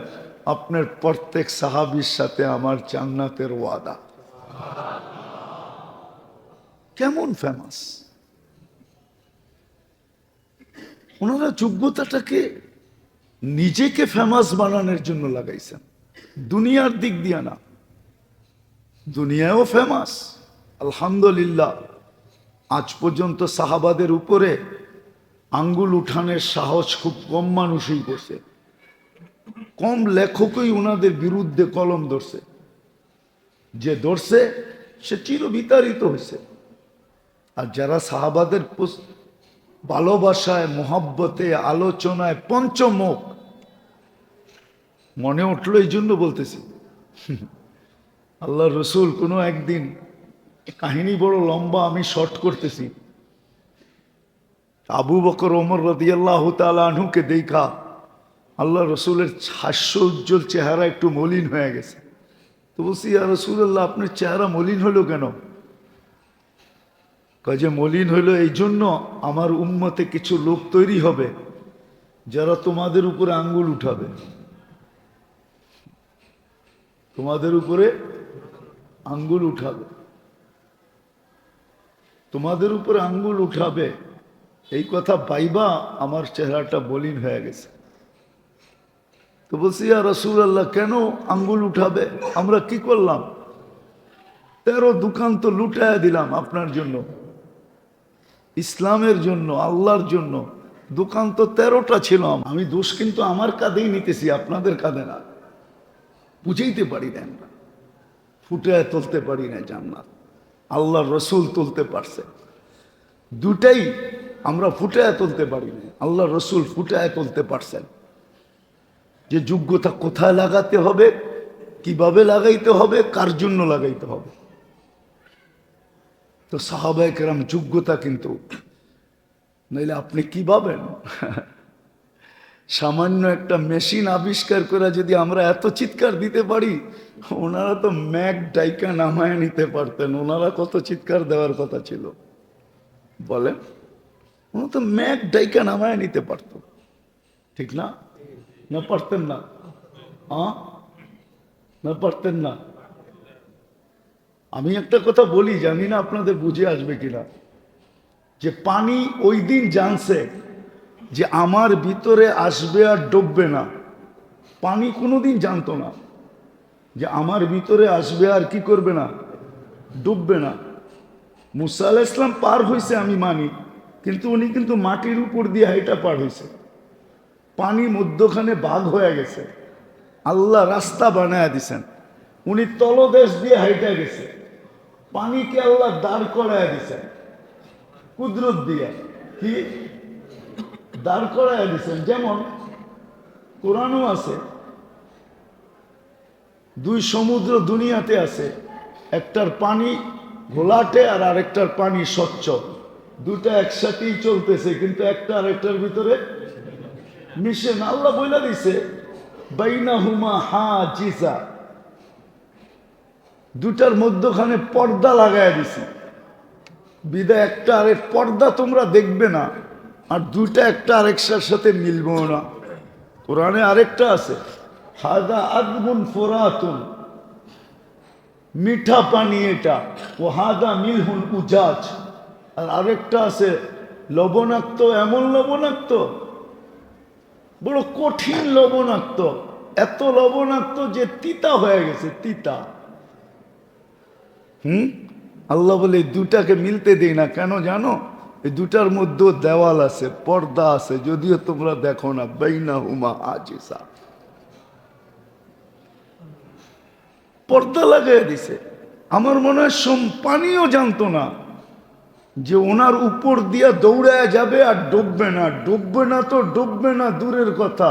আপনার প্রত্যেক সাহাবীর সাথে আমার জান্নাতের ওয়াদা। কেমন ফেমাস। ওনারা যোগ্যতাটাকে নিজেকে ফেমাস বানানোর জন্য লাগাইছেন, দুনিয়ার দিক দিয়া না। দুনিয়ায়ও ফেমাস আলহামদুলিল্লাহ। আজ পর্যন্ত সাহাবাদের উপরে আঙ্গুল উঠানের সাহস খুব কম মানুষই করছে, কম লেখকই ওনাদের বিরুদ্ধে কলম ধরছে। যে ধরছে সে চিরবিতাড়িত হয়েছে। আর যারা সাহাবাদের ভালোবাসায় মোহাব্বতে আলোচনায় পঞ্চমুখ, মনে উঠলো এই জন্য বলতেছি। আল্লাহ রসুল কোনো একদিন, কাহিনী বড় লম্বা, আমি শর্ট করতেছি, আবু বকর ওমর রাদিয়াল্লাহু তাআলা আনহুকে দেখা আল্লাহ রসুলের হাস্য উজ্জ্বল চেহারা একটু মলিন হয়ে গেছে। তো বলছি, ইয়া রাসূলুল্লাহ, আপনার চেহারা মলিন হলো কেন? কয় যে মলিন হইলো এই জন্য, আমার উম্মতে কিছু লোক তৈরি হবে যারা তোমাদের উপরে আঙ্গুল উঠাবে। তোমাদের উপরে আঙ্গুল উঠাবে, তোমাদের উপরে আঙ্গুল উঠাবে। এই কথা পাইবা আমার চেহারাটা মলিন হয়ে গেছে। তো বলছি, ইয়া রাসূলুল্লাহ, কেন আঙ্গুল উঠাবে? আমরা কি করলাম? 13 দোকান তো লুটায়া দিলাম আপনার জন্য, ইসলামের জন্য, আল্লাহর জন্য। দোকান তো 13টা ছিল। আমি দোষ কিন্তু আমার কাঁধেই নিতেছি, আপনাদের কাঁধে না। বুঝাইতে পারি না, আমরা ফুটায় তুলতে পারি না জান্নাত। আল্লাহর রসুল তুলতে পারছে। দুটাই আমরা ফুটায় তুলতে পারি না, আল্লাহর রসুল ফুটায় তুলতে পারছেন। যে যোগ্যতা কোথায় লাগাতে হবে, কিভাবে লাগাইতে হবে, কার জন্য লাগাইতে হবে। তো সাহাবায়ে কেরাম যোগ্যতা, কিন্তু নইলে আপনি কি ভাবেন? সামান্য একটা মেশিন আবিষ্কার করে যদি আমরা এত চিৎকার দিতে পারি, ওনারা তো ম্যাক ডাইকা নামায় নিতে পারতেন। ওনারা কত চিৎকার দেওয়ার কথা ছিল বলেন? ওনারা তো ম্যাক ডাইকা নামায় নিতে পারত, ঠিক না? না পারতেন না? না পারতেন না? আমি একটা কথা বলি, জানি না আপনাদের বুঝে আসবে কিনা, যে পানি ওই দিন জানছে যে আমার ভিতরে আসবে আর ডুববে না। পানি কোনোদিন জানতো না যে আমার ভিতরে আসবে আর কি করবে না, ডুববে না। মুসা আলাইহিস সালাম পার হয়েছে আমি মানি, কিন্তু উনি কিন্তু মাটির উপর দিয়ে হাইটা পার হয়েছে। পানি মধ্যখানে ভাগ হয়ে গেছে, আল্লাহ রাস্তা বানায় দিছেন। উনি তলদেশ দিয়ে হাইটা গেছে, পানিকে আল্লাহ দাঁড় করায় দিছেন কুদরত দিয়ে। কি দাঁড় করায় দিছেন? যেমন কোরআনও আছে, 2 সমুদ্র দুনিয়াতে আছে, একটার পানি ঘোলাটে আর আরেকটার পানি স্বচ্ছ। দুটা একসাথেই চলতেছে, কিন্তু একটা আরেকটার ভিতরে মিশে না। আল্লাহ বইলা দিছে বাইনাহুমা হাজিজা, দুটার মধ্যখানে পর্দা লাগায় দিছে। বিদায় একটা আরেক পর্দা তোমরা দেখবে না, আর দুইটা একটা আরেকটার সাথে মিলবো না। কোরআনে আরেকটা আছে, হাদা আদবুন ফোরাতুন, মিঠা পানি এটা। ও হাদা মিলহুন উজাজ। আর আরেকটা আছে লবণাক্ত, এমন লবণাক্ত, বড় কঠিন লবণাক্ত, এত লবণাক্ত যে তিতা হয়ে গেছে, তিতা। আল্লাহ বলে দুটাকে মিলতে দেই না। কেন জানো? এই দুটার মধ্যে দেওয়াল আছে, পর্দা আছে, যদিও তোমরা দেখো না। বাইনাহুমা হাজিজা, পর্দা লাগাই দিছে। আমার মনে হয় পানিও জানতো না যে ওনার উপর দিয়া দৌড়ায় যাবে আর ডুববে না। ডুববে না তো ডুববে না দূরের কথা,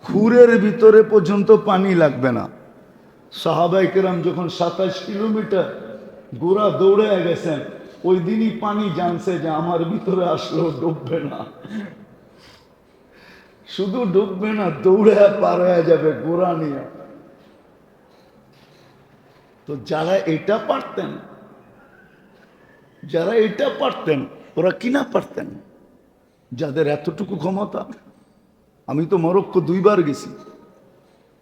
খুরের ভিতরে পর্যন্ত পানি লাগবে না। সাহাবায়ে কেরাম যখন 27 কিলোমিটার গোড়া দৌড়ায় গেছেন, ওই দিনই পানি জানছে যে আমার ভিতরে আসলেও ডুববে না। শুধু ডুববে না, দৌড়ায় পার হয়ে যাবে গোড়া নিয়ে। তো যারা এটা পারতেন, যারা এটা পারতেন, ওরা কিনা পারতেন? যাদের এতটুকু ক্ষমতা। আমি তো মরক্কো 2 বার গেছি।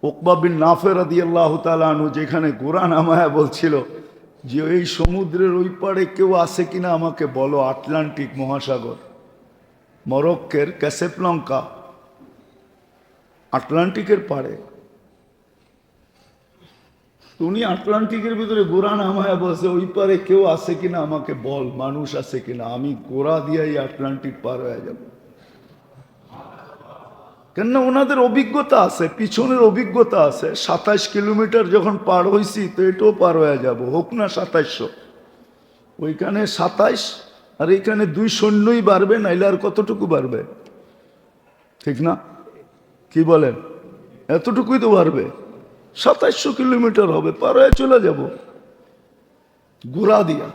উকবা বিন নাফে রাদিয়াল্লাহু তাআলা আনহু যেখানে ঘোড়া নামায়া বলছিল যে এই সমুদ্রের ওই পারে কেউ আছে কিনা আমাকে বলো, আটলান্টিক মহাসাগর, মরক্কের ক্যাসেবলঙ্কা, আটলান্টিকের পারে। উনি আটলান্টিকের ভিতরে ঘোড়া নামায়া বলছে ওই পারে কেউ আছে কিনা আমাকে বল, মানুষ আছে কিনা, আমি ঘোড়া দিয়েই আটলান্টিক পার হয়ে যাব। কেননা ওনাদের অভিজ্ঞতা আছে, পিছনের অভিজ্ঞতা আছে। 27 কিলোমিটার যখন পার হয়েছি, তো এটাও পার হয়ে যাব, হোক না 2700। ওইখানে 27 আর এইখানে 2 সৈন্যই বাড়বে, নাইলে আর কতটুকু বাড়বে? ঠিক না? কি বলেন? এতটুকুই তো বাড়বে। 2700 কিলোমিটার হবে, পার হয়ে চলে যাব ঘোড়া দিয়া।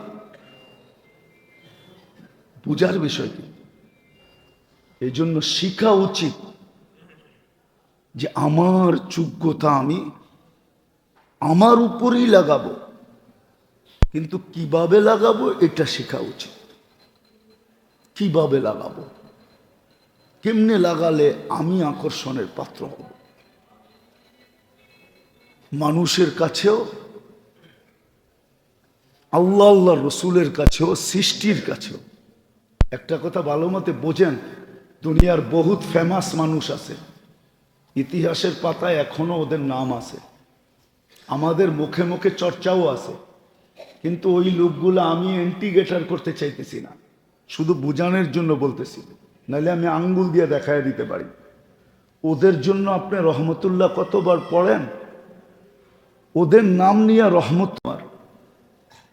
বুঝার বিষয় কি? এই জন্য শিখা উচিত যে আমার যোগ্যতা আমি আমার উপরেই লাগাবো, কিন্তু কিভাবে লাগাবো এটা শেখা উচিত। কিভাবে লাগাবো, কেমনে লাগালে আমি আকর্ষণের পাত্র হব, মানুষের কাছেও, আল্লাহ আল্লাহ রসুলের কাছেও, সৃষ্টির কাছেও। একটা কথা ভালো মতে বোঝেন, দুনিয়ার বহুত ফেমাস মানুষ আছে, ইতিহাসের পাতায় এখনো ওদের নাম আছে, আমাদের মুখে মুখে চর্চাও আছে, কিন্তু ওই লোকগুলো আমি ইন্টিগ্রেটার করতে চাইতেছি না, শুধু বুঝানোর জন্য বলতেছি, নাহলে আমি আঙ্গুল দিয়ে দেখায় দিতে পারি। ওদের জন্য আপনি রহমতুল্লাহ কতবার পড়েন, ওদের নাম নিয়ে রহমত।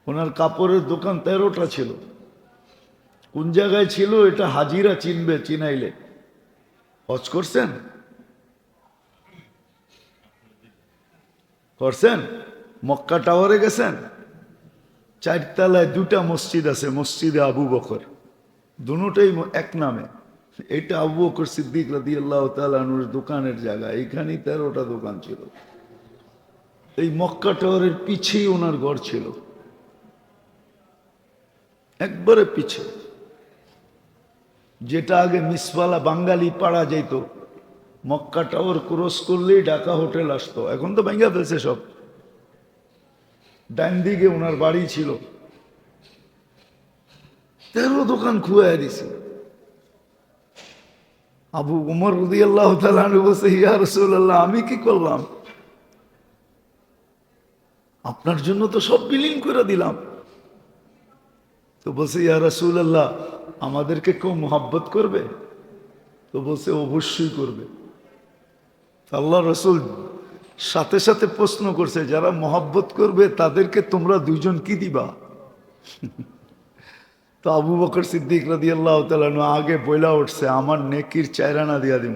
ওনার কাপড়ের দোকান 13টা ছিল, কোন জায়গায় ছিল এটা হাজিরা চিনবে, চিনাইলে। হজ করছেন? করছেন? মক্কা টাওয়ারে গেছেন? 4 তলায় 2টা মসজিদ আছে, মসজিদে আবু বকর, দুটোই এক নামে। এটা আবু বকর সিদ্দিক রাদিয়াল্লাহু তাআলা আনহুর দোকানের জায়গা, এখানেই 13টা দোকান ছিল। এই মক্কা টাওয়ারের পিছেই ওনার ঘর ছিল, একবারে পিছে, যেটা আগে মিসওয়ালা বাঙালি পাড়া যেত, মক্কা টাওয়ার ক্রস করলেই ঢাকা হোটেল আসতো, এখন তো ভেঙে ফেলছে সব। ডান দিকে ওনার বাড়ি ছিল, 13 দোকান খুয়াই দিছে। আবু উমর রাদিয়াল্লাহু তাআলা আনহু বলছে, ইয়া রাসূলুল্লাহ, আমি কি করলাম? আপনার জন্য তো সব বিলীন করে দিলাম। তো বলছে, ইয়া রাসূলুল্লাহ, আমাদেরকে কেউ মোহাব্বত করবে? তো বলছে, অবশ্যই করবে। আল্লাহ রসুল সাথে সাথে প্রশ্ন করছে, যারা মোহাব্বত করবে তাদেরকে তোমরা দুইজন কি দিবা? তো আবু বকর সিদ্দিক রাদিয়াল্লাহু তাআলা আনহু আগে বইলা উঠছে, আমার নেকির 4 আনা দিয়া দিব।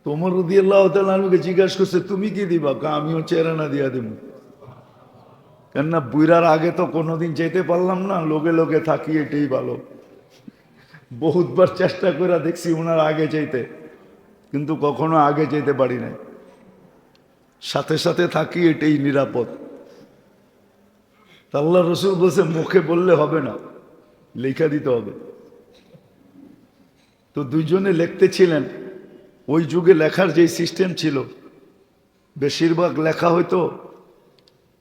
ওমর রাদিয়াল্লাহু তাআলা আনহুকে জিজ্ঞাসা করছে, তুমি কি দিবা? আমিও 4 আনা দিয়া দিব। কেননা বুইরার আগে তো কোনোদিন যেতে পারলাম না, লোকে লোকে থাকি, এটাই ভালো। বহুতবার চেষ্টা করে দেখছি ওনার আগে যেতে, কিন্তু কখনো আগে যেতে পারি না। সাথে সাথে থাকি, এটাই নিরাপদ। আল্লাহ রসুল বলছে, মুখে বললে হবে না, লেখা দিতে হবে। তো দুইজনে লিখতেছিলেন। ওই যুগে লেখার যে সিস্টেম ছিল, বেশিরভাগ লেখা হয়তো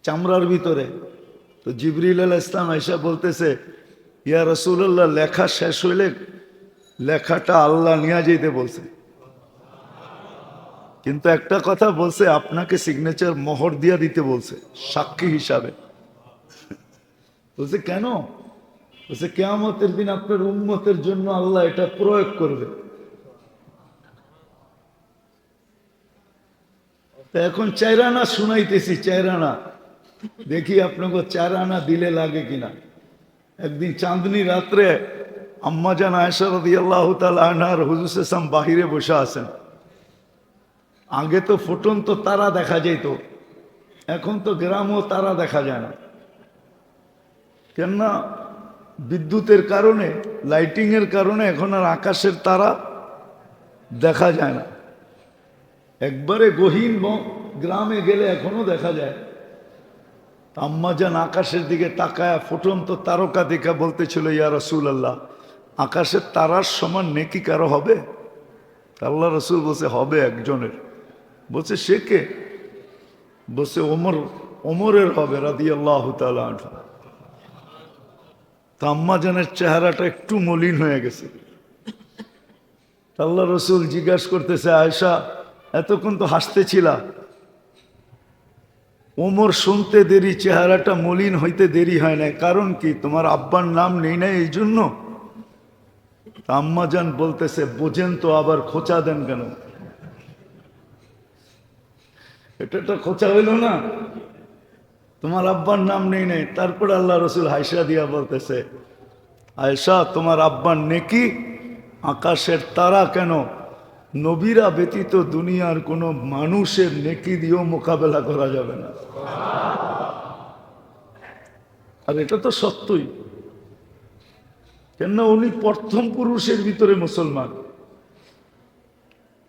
চামড়ার ভিতরে। তো জিবরিল আলাইহিস সালাম আয়েশা বলতেছে, ইয়া রাসূলুল্লাহ, লেখা শেষ হইলে লেখাটা আল্লাহ নিয়ে যেতে বলছে, কিন্তু একটা কথা বলছে, আপনাকে সিগনেচার মোহর দিয়া দিতে বলছে সাক্ষী হিসাবে। বলছে কেন? বলছে কিয়ামতের দিন আপনার উম্মতের জন্য আল্লাহ এটা প্রয়োগ করবে। তা এখন 4 আনা শুনাইতেছি, 4 আনা, দেখি আপনাকে 4 আনা দিলে লাগে কিনা। একদিন চাঁদনি রাত্রে আম্মাজান আয়েশা রাদিয়াল্লাহু তাআলা আনহার হুজুর সাল্লাল্লাহু আলাইহি ওয়াসাল্লাম বাহিরে বসে আছেন। আগে তো ফুটন্ত তারা দেখা যেত, এখন তো গ্রামও তারা দেখা যায় না। কেননা বিদ্যুতের কারণে, লাইটিং এর কারণে এখন আর আকাশের তারা দেখা যায় না। একবারে গহীন গ্রামে গেলে এখনো দেখা যায়। আম্মাজান আকাশের দিকে তাকায় ফুটন্ত তারকা দেখা বলতেছিল, ইয়া রাসূলুল্লাহ, আকাশের তারার সমান নেকি কারো হবে? আল্লাহ রসুল বলছে, হবে একজনের। বলছে সে কে? বলছে ওমরের হবে রাদিয়াল্লাহু তাআলা আনহু। তা আম্মাজানের চেহারাটা একটু মলিন হয়ে গেছে। আল্লাহ রসুল জিজ্ঞাসা করতেছে, আয়েশা, এতক্ষণ তো হাসতেছিলা, ওমর শুনতে দেরি, চেহারাটা মলিন হইতে দেরি হয় না, কারণ কি? তোমার আব্বার নাম নেই না এই জন্য? আম্মাজান বলতেছে, বোঝেন তো, আবার খোঁচা দেন কেন? এটা খোঁচা হইল না? তোমার আব্বার নাম নেই নাই। তারপর আল্লাহ রসুল হাইসা দিয়া বলতেছে, আয়েশা, তোমার আব্বার নেকি আকাশের তারা কেন, নবীরা ব্যতীত দুনিয়ার কোনো মানুষের নেকি দিয়েও মোকাবেলা করা যাবে না। আর এটা তো সত্যই, কেননা উনি প্রথম পুরুষের ভিতরে মুসলমান।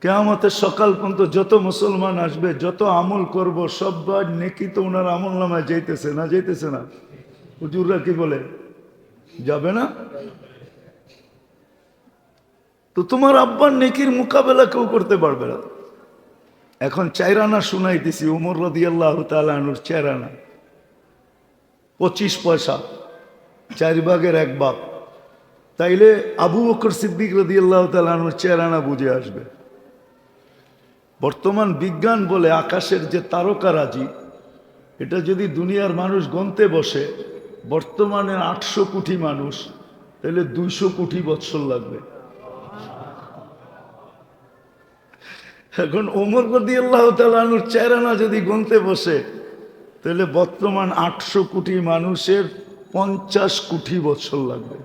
কিয়ামতের সকাল পর্যন্ত যত মুসলমান আসবে, যত আমল করব, সবার নেকি তো ওনার আমল নামায় যাইতেছে না? যাইতেছে না? হুজুররা কি বলে, যাবে না? তো তোমার আব্বার নেকির মোকাবেলা কেউ করতে পারবে না। এখন চাইরানা শুনাইতেছি, উমর রাদিয়াল্লাহু তাআলা আনহুর চাইরানা 25 পয়সা, 4 ভাগের 1 ভাগ। তাইলে আবু বকর সিদ্দিক রাদিয়াল্লাহু তাআলা আনহুর চাইরানা বুঝে আসবে। বর্তমান বিজ্ঞান বলে আকাশের যে তারকারাজি, এটা যদি দুনিয়ার মানুষ গণতে বসে, বর্তমানে 800 কোটি মানুষ, তাহলে 200 কোটি বৎসর লাগবে। এখন ওমর রাদিয়াল্লাহু তাআলা আনহুর চেহারা যদি গুনতে বসে, তাহলে বর্তমান 800 কোটি মানুষের 50 কোটি বছর লাগবে।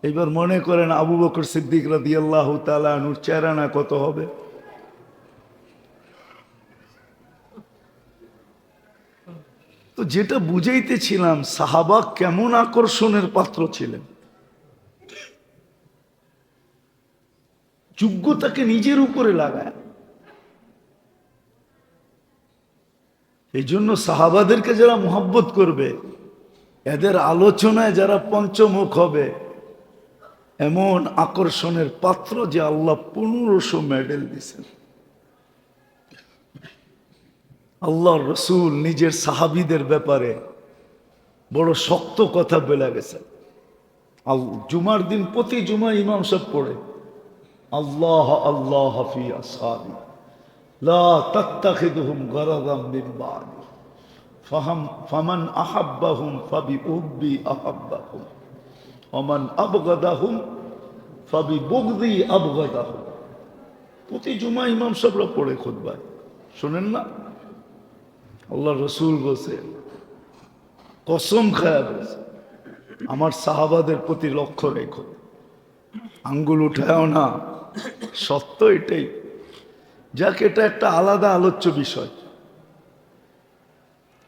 এবার মনে করেন আবু বকর সিদ্দিক রাদিয়াল্লাহু তাআলা আনহুর চেহারা কত হবে? তো যেটা বুঝাইতেছিলাম, সাহাবা কেমন আকর্ষণের পাত্র ছিলেন। যোগ্যতাকে নিজের উপরে লাগায়। এই জন্য সাহাবাদেরকে যারা মোহাব্বত করবে, এদের আলোচনায় যারা পঞ্চমুখ হবে, এমন আকর্ষণের পাত্র যে আল্লাহ 1500 মেডেল দিয়েছেন। আল্লাহর রসুল নিজের সাহাবীদের ব্যাপারে বড় শক্ত কথা বলে গেছেন। জুমার দিন প্রতি জুমা ইমাম সাহেব পড়ে, আল্লাহ আল্লাহ ফি আসহাবি লা তাত্তাখিদুহুম গারাদাম মিন বাদি ফামান আহাব্বাহুম ফাবিউব্বি আহাব্বাহুম ওমান আবগাদাহুম ফাবিবুগদি আবগাদাহুম। প্রতি জুমা ইমাম সাহেবরা পড়ে খুতবায়, শোনেন না? আল্লাহ রসুল বলছে, কসম খায়া বলছে, আমার সাহাবাদের প্রতি লক্ষ্য রেখো, আঙ্গুল উঠায়ও না। সত্য এটাই। যাক, এটা একটা আলাদা আলোচ্য বিষয়।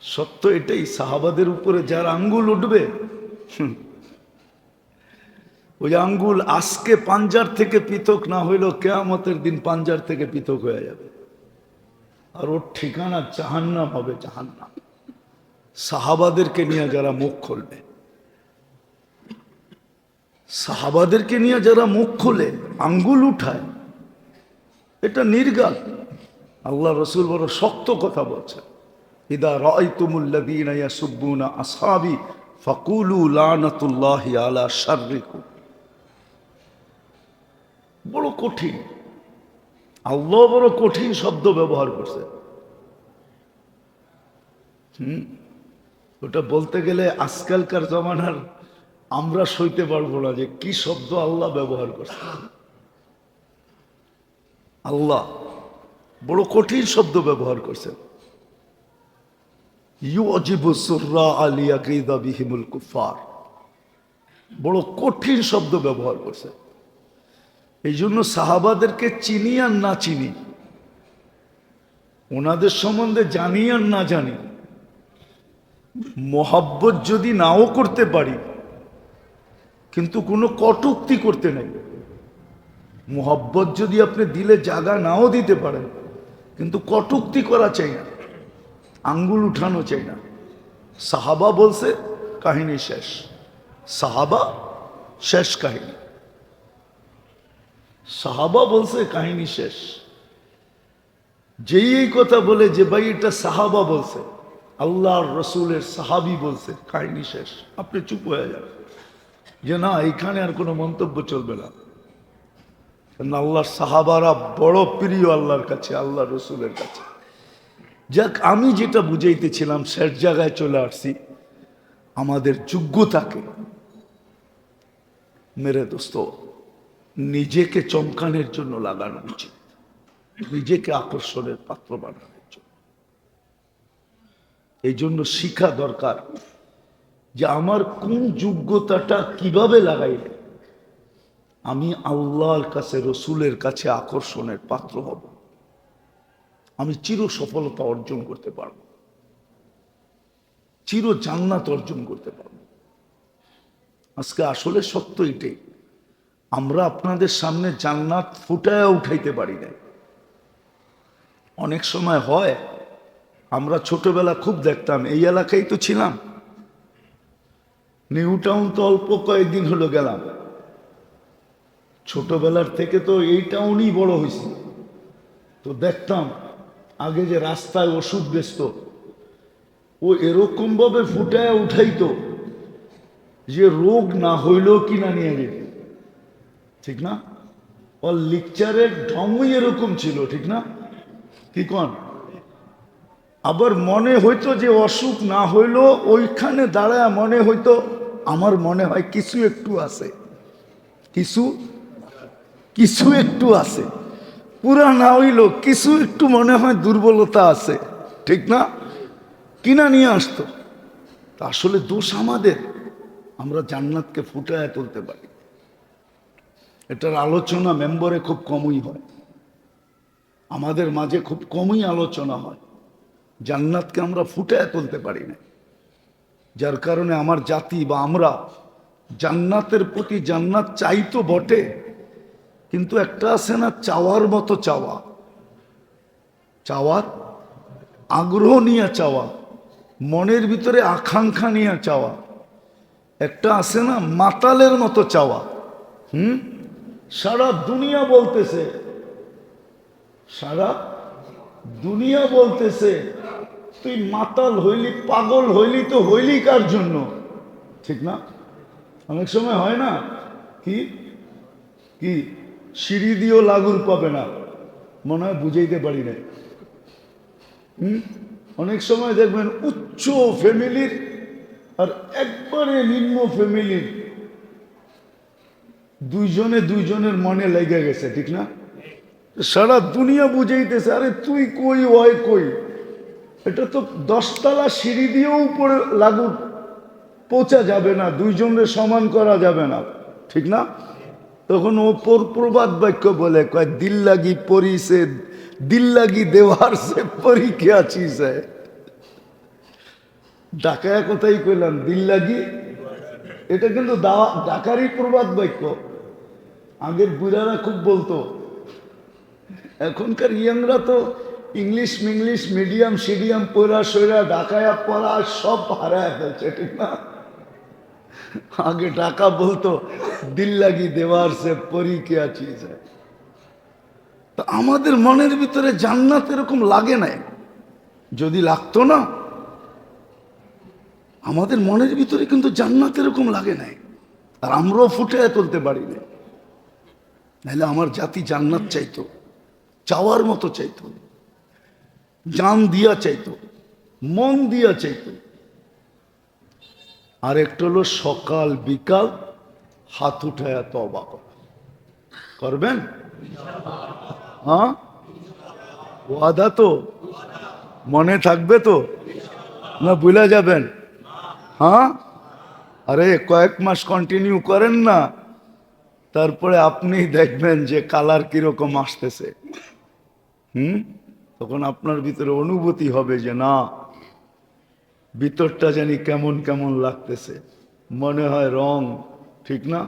সত্য এটাই, সাহাবাদের উপরে যার আঙ্গুল উঠবে, ওই আঙ্গুল আজকে পাঞ্জার থেকে পৃথক না হইলেও কিয়ামতের দিন পাঞ্জার থেকে পৃথক হয়ে যাবে। আর ওর ঠিকানা জাহান্নাম হবে, জাহান্নাম। সাহাবাদেরকে নিয়ে যারা মুখ খুলবে, সাহাবাদেরকে নিয়ে যারা মুখ খুলে আঙ্গুল উঠায়, এটা নির্গাত। আল্লাহ রসুল বড় শক্ত কথা বলছেন, ইদা রাআইতুমুল্লাযীনা ইয়াসুব্বুনা আসহাবি ফাকুলু লানাতুল্লাহি আলা শাররিকুম। বড় কঠিন, আল্লাহ বড় কঠিন শব্দ ব্যবহার করছে। ওটা বলতে গেলে আজকালকার জমানার আমরা সইতে পারবো না যে কি শব্দ আল্লাহ ব্যবহার করছে। আল্লাহ বড় কঠিন শব্দ ব্যবহার করছেন। ইউজিবু সুররা আলিয়া কিদা বিহিমুল কুফার, বড় কঠিন শব্দ ব্যবহার করছে। এই জন্য সাহাবাদেরকে চিনি আর না চিনি, ওনাদের সম্বন্ধে জানি আর না জানি, মোহাব্বত যদি নাও করতে পারি, কিন্তু কোনো কটূক্তি করতে নাই। মোহাব্বত যদি আপনি দিলে জায়গা নাও দিতে পারেন, কিন্তু কটূক্তি করা চাই না, আঙ্গুল উঠানো চাই না। সাহাবা বলছে, কাহিনী শেষ। সাহাবা শেষ কাহিনী। সাহাবা বলছে, কাহিনী শেষ। যেই এই কথা বলে যে ভাই এটা সাহাবা বলছে, আল্লাহর রসুলের সাহাবি বলছে, কাহিনী শেষ। আপনি চুপ হয়ে যান যে না, এখানে আর কোনো মন্তব্য চলবে না। আল্লাহর সাহাবারা বড় প্রিয় আল্লাহর কাছে, আল্লাহ রসুলের কাছে। যাক, আমি যেটা বুঝাইতেছিলাম শেষ জায়গায় চলে আসছি। আমাদের যোগ্যতাকে, মেরে দোস্ত, নিজেকে চমকানোর জন্য লাগানো উচিত, নিজেকে আকর্ষণের পাত্র বানানোর জন্য। এই জন্য শিখা দরকার যে আমার কোন যোগ্যতাটা কিভাবে লাগাইলে আমি আল্লাহর কাছে, রসুলের কাছে আকর্ষণের পাত্র হব, আমি চির সফলতা অর্জন করতে পারব, চির জান্নাত অর্জন করতে পারব। আজকে আসলে সত্য এটাই, আমরা আপনাদের সামনে জান্নাত ফুটায় উঠাইতে পারি না। অনেক সময় হয়, আমরা ছোটবেলা খুব দেখতাম, এই এলাকায় তো ছিলাম, নিউ টাউন তো অল্প কয়েকদিন হলো গেলাম, ছোটবেলার থেকে তো এই টাউনই বড় হয়েছে। তো দেখতাম আগে যে রাস্তায় ওষুধ বেচত, ও এরকম ভাবে ফুটায় উঠাইতো যে রোগ না হইলেও কিনা নিয়ে যেত, ঠিক না? ওর লিকচারের ঢঙই এরকম ছিল, ঠিক না? কি কন? আবার মনে হইতো যে অসুখ না হইলেও ওইখানে দাঁড়ায় মনে হইতো আমার মনে হয় কিছু একটু আছে, কিছু কিছু একটু আছে, পুরা না হইল কিছু একটু মনে হয় দুর্বলতা আছে, ঠিক না? কিনা নিয়ে আসতো। তা আসলে দোষ আমাদের, আমরা জান্নাতকে ফুটায় তুলতে পারি। এটার আলোচনা মেম্বরে খুব কমই হয়, আমাদের মাঝে খুব কমই আলোচনা হয়। জান্নাতকে আমরা ফুটায় তুলতে পারি না, যার কারণে আমার জাতি বা আমরা জান্নাতের প্রতি, জান্নাত চাই তো বটে, কিন্তু একটা আছে না চাওয়ার মতো চাওয়া, চাওয়ার আগ্রহ নিয়ে চাওয়া, মনের ভিতরে আকাঙ্ক্ষা নিয়ে চাওয়া। একটা আছে না মাতালের মতো চাওয়া। সারা দুনিয়া বলতেছে, সারা দুনিয়া বলতেছে তুই মাতাল হইলি, পাগল হইলি, তো হইলি কার জন্য, ঠিক না? অনেক সময় হয় না, কি কি সিঁড়ি দিয়েও লাগুর পাবে না, মনে হয় বুঝাইতে পারি না। অনেক সময় দেখবেন উচ্চ ফ্যামিলির আর একবারে নিম্ন ফ্যামিলির দুইজনে দুইজনের মনে লেগে গেছে, ঠিক না? সারা দুনিয়া বুঝাইতেছে আরে তুই কই ওই কই, এটা তো 10 তলা সিঁড়ি দিয়েও উপরে লাগু পৌঁছা যাবে না, দুইজনের সমান করা যাবে না, ঠিক না? তখন ও প্রবাদ বাক্য বলে, কয় দিল লাগি পরিছে, দিল লাগি দেওয়ার সে পরি কে আছিস। ঢাকায় কোথায় কইলাম দিল লাগি, এটা কিন্তু ঢাকারই প্রবাদ বাক্য। আগের বুড়ারা খুব বলতো, এখনকার ইয়াংরা তো ইংলিশ মিংলিশ মিডিয়াম সিডিয়াম পড়া সইরা ঢাকায় পড়া সব হারায় ফেলছে, ঠিক না? আগে ঢাকা বলতো দিল লাগি দেওয়ার সে পরি কে আছিস। তো আমাদের মনের ভিতরে জান্নাত এরকম লাগে নাই, যদি লাগতো না, আমাদের মনের ভিতরে কিন্তু জান্নাত এরকম লাগে নাই, আর আমরাও ফুটে তুলতে পারি না। নাহলে আমার জাতি জান্নাত চাইতো, চাওয়ার মতো চাইতো, জান দিয়া চাইতো, মন দিয়া চাইতো। আর একটা হলো সকাল বিকাল হাত উঠায়া তওবা করবেন। হ্যাঁ, ওয়াদা তো মনে থাকবে তো না ভুলে যাবেন? হ্যাঁ, আরে কয়েক মাস কন্টিনিউ করেন না, তারপরে আপনি দেখবেন যে কালার কিরকম আসতেছে। তখন আপনার ভিতরে অনুভূতি হবে যে না, ভিতরটা জানি কেমন কেমন লাগতেছে, মনে হয় রং, ঠিক না?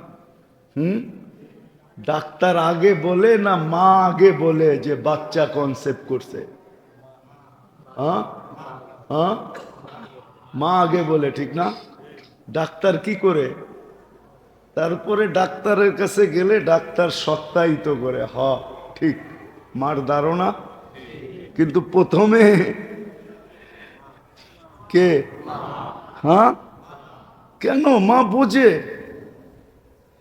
ডাক্তার আগে বলে না মা আগে বলে যে বাচ্চা কনসেপ্ট করছে? হ্যাঁ হ্যাঁ, মা আগে বলে, ঠিক না? ডাক্তার কি করে, তারপরে ডাক্তারের কাছে গেলে ডাক্তার সত্যায়িত করে, হ ঠিক, মার ধারণা। কিন্তু প্রথমে কে? হ্যাঁ, কেন? মা বোঝে,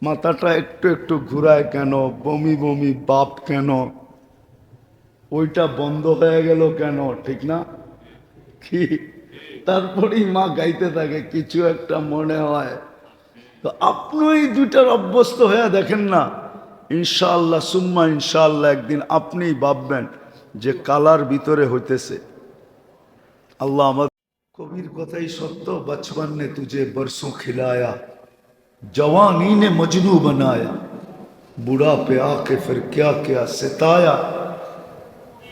মাথাটা একটু একটু ঘুরায় কেন, বমি বমি বাপ কেন, ওইটা বন্ধ হয়ে গেল কেন, ঠিক না? কি তারপরেই মা গাইতে থাকে, কিছু একটা মনে হয়। তো আপনি এই দুইটার অভ্যস্ত হয়ে দেখেন না, ইনশাআল্লাহ সুম্মা ইনশাআল্লাহ একদিন আপনি ভাববেন যে কালার ভিতরে হইতেছে। আল্লাহ আমাদের, কবির কথাই সত্য, বচপন নে তুঝে বরসোं खिलाया, जवानी ने मजनू बनाया, बुढ़ा पे आके फिर क्या क्या सताया,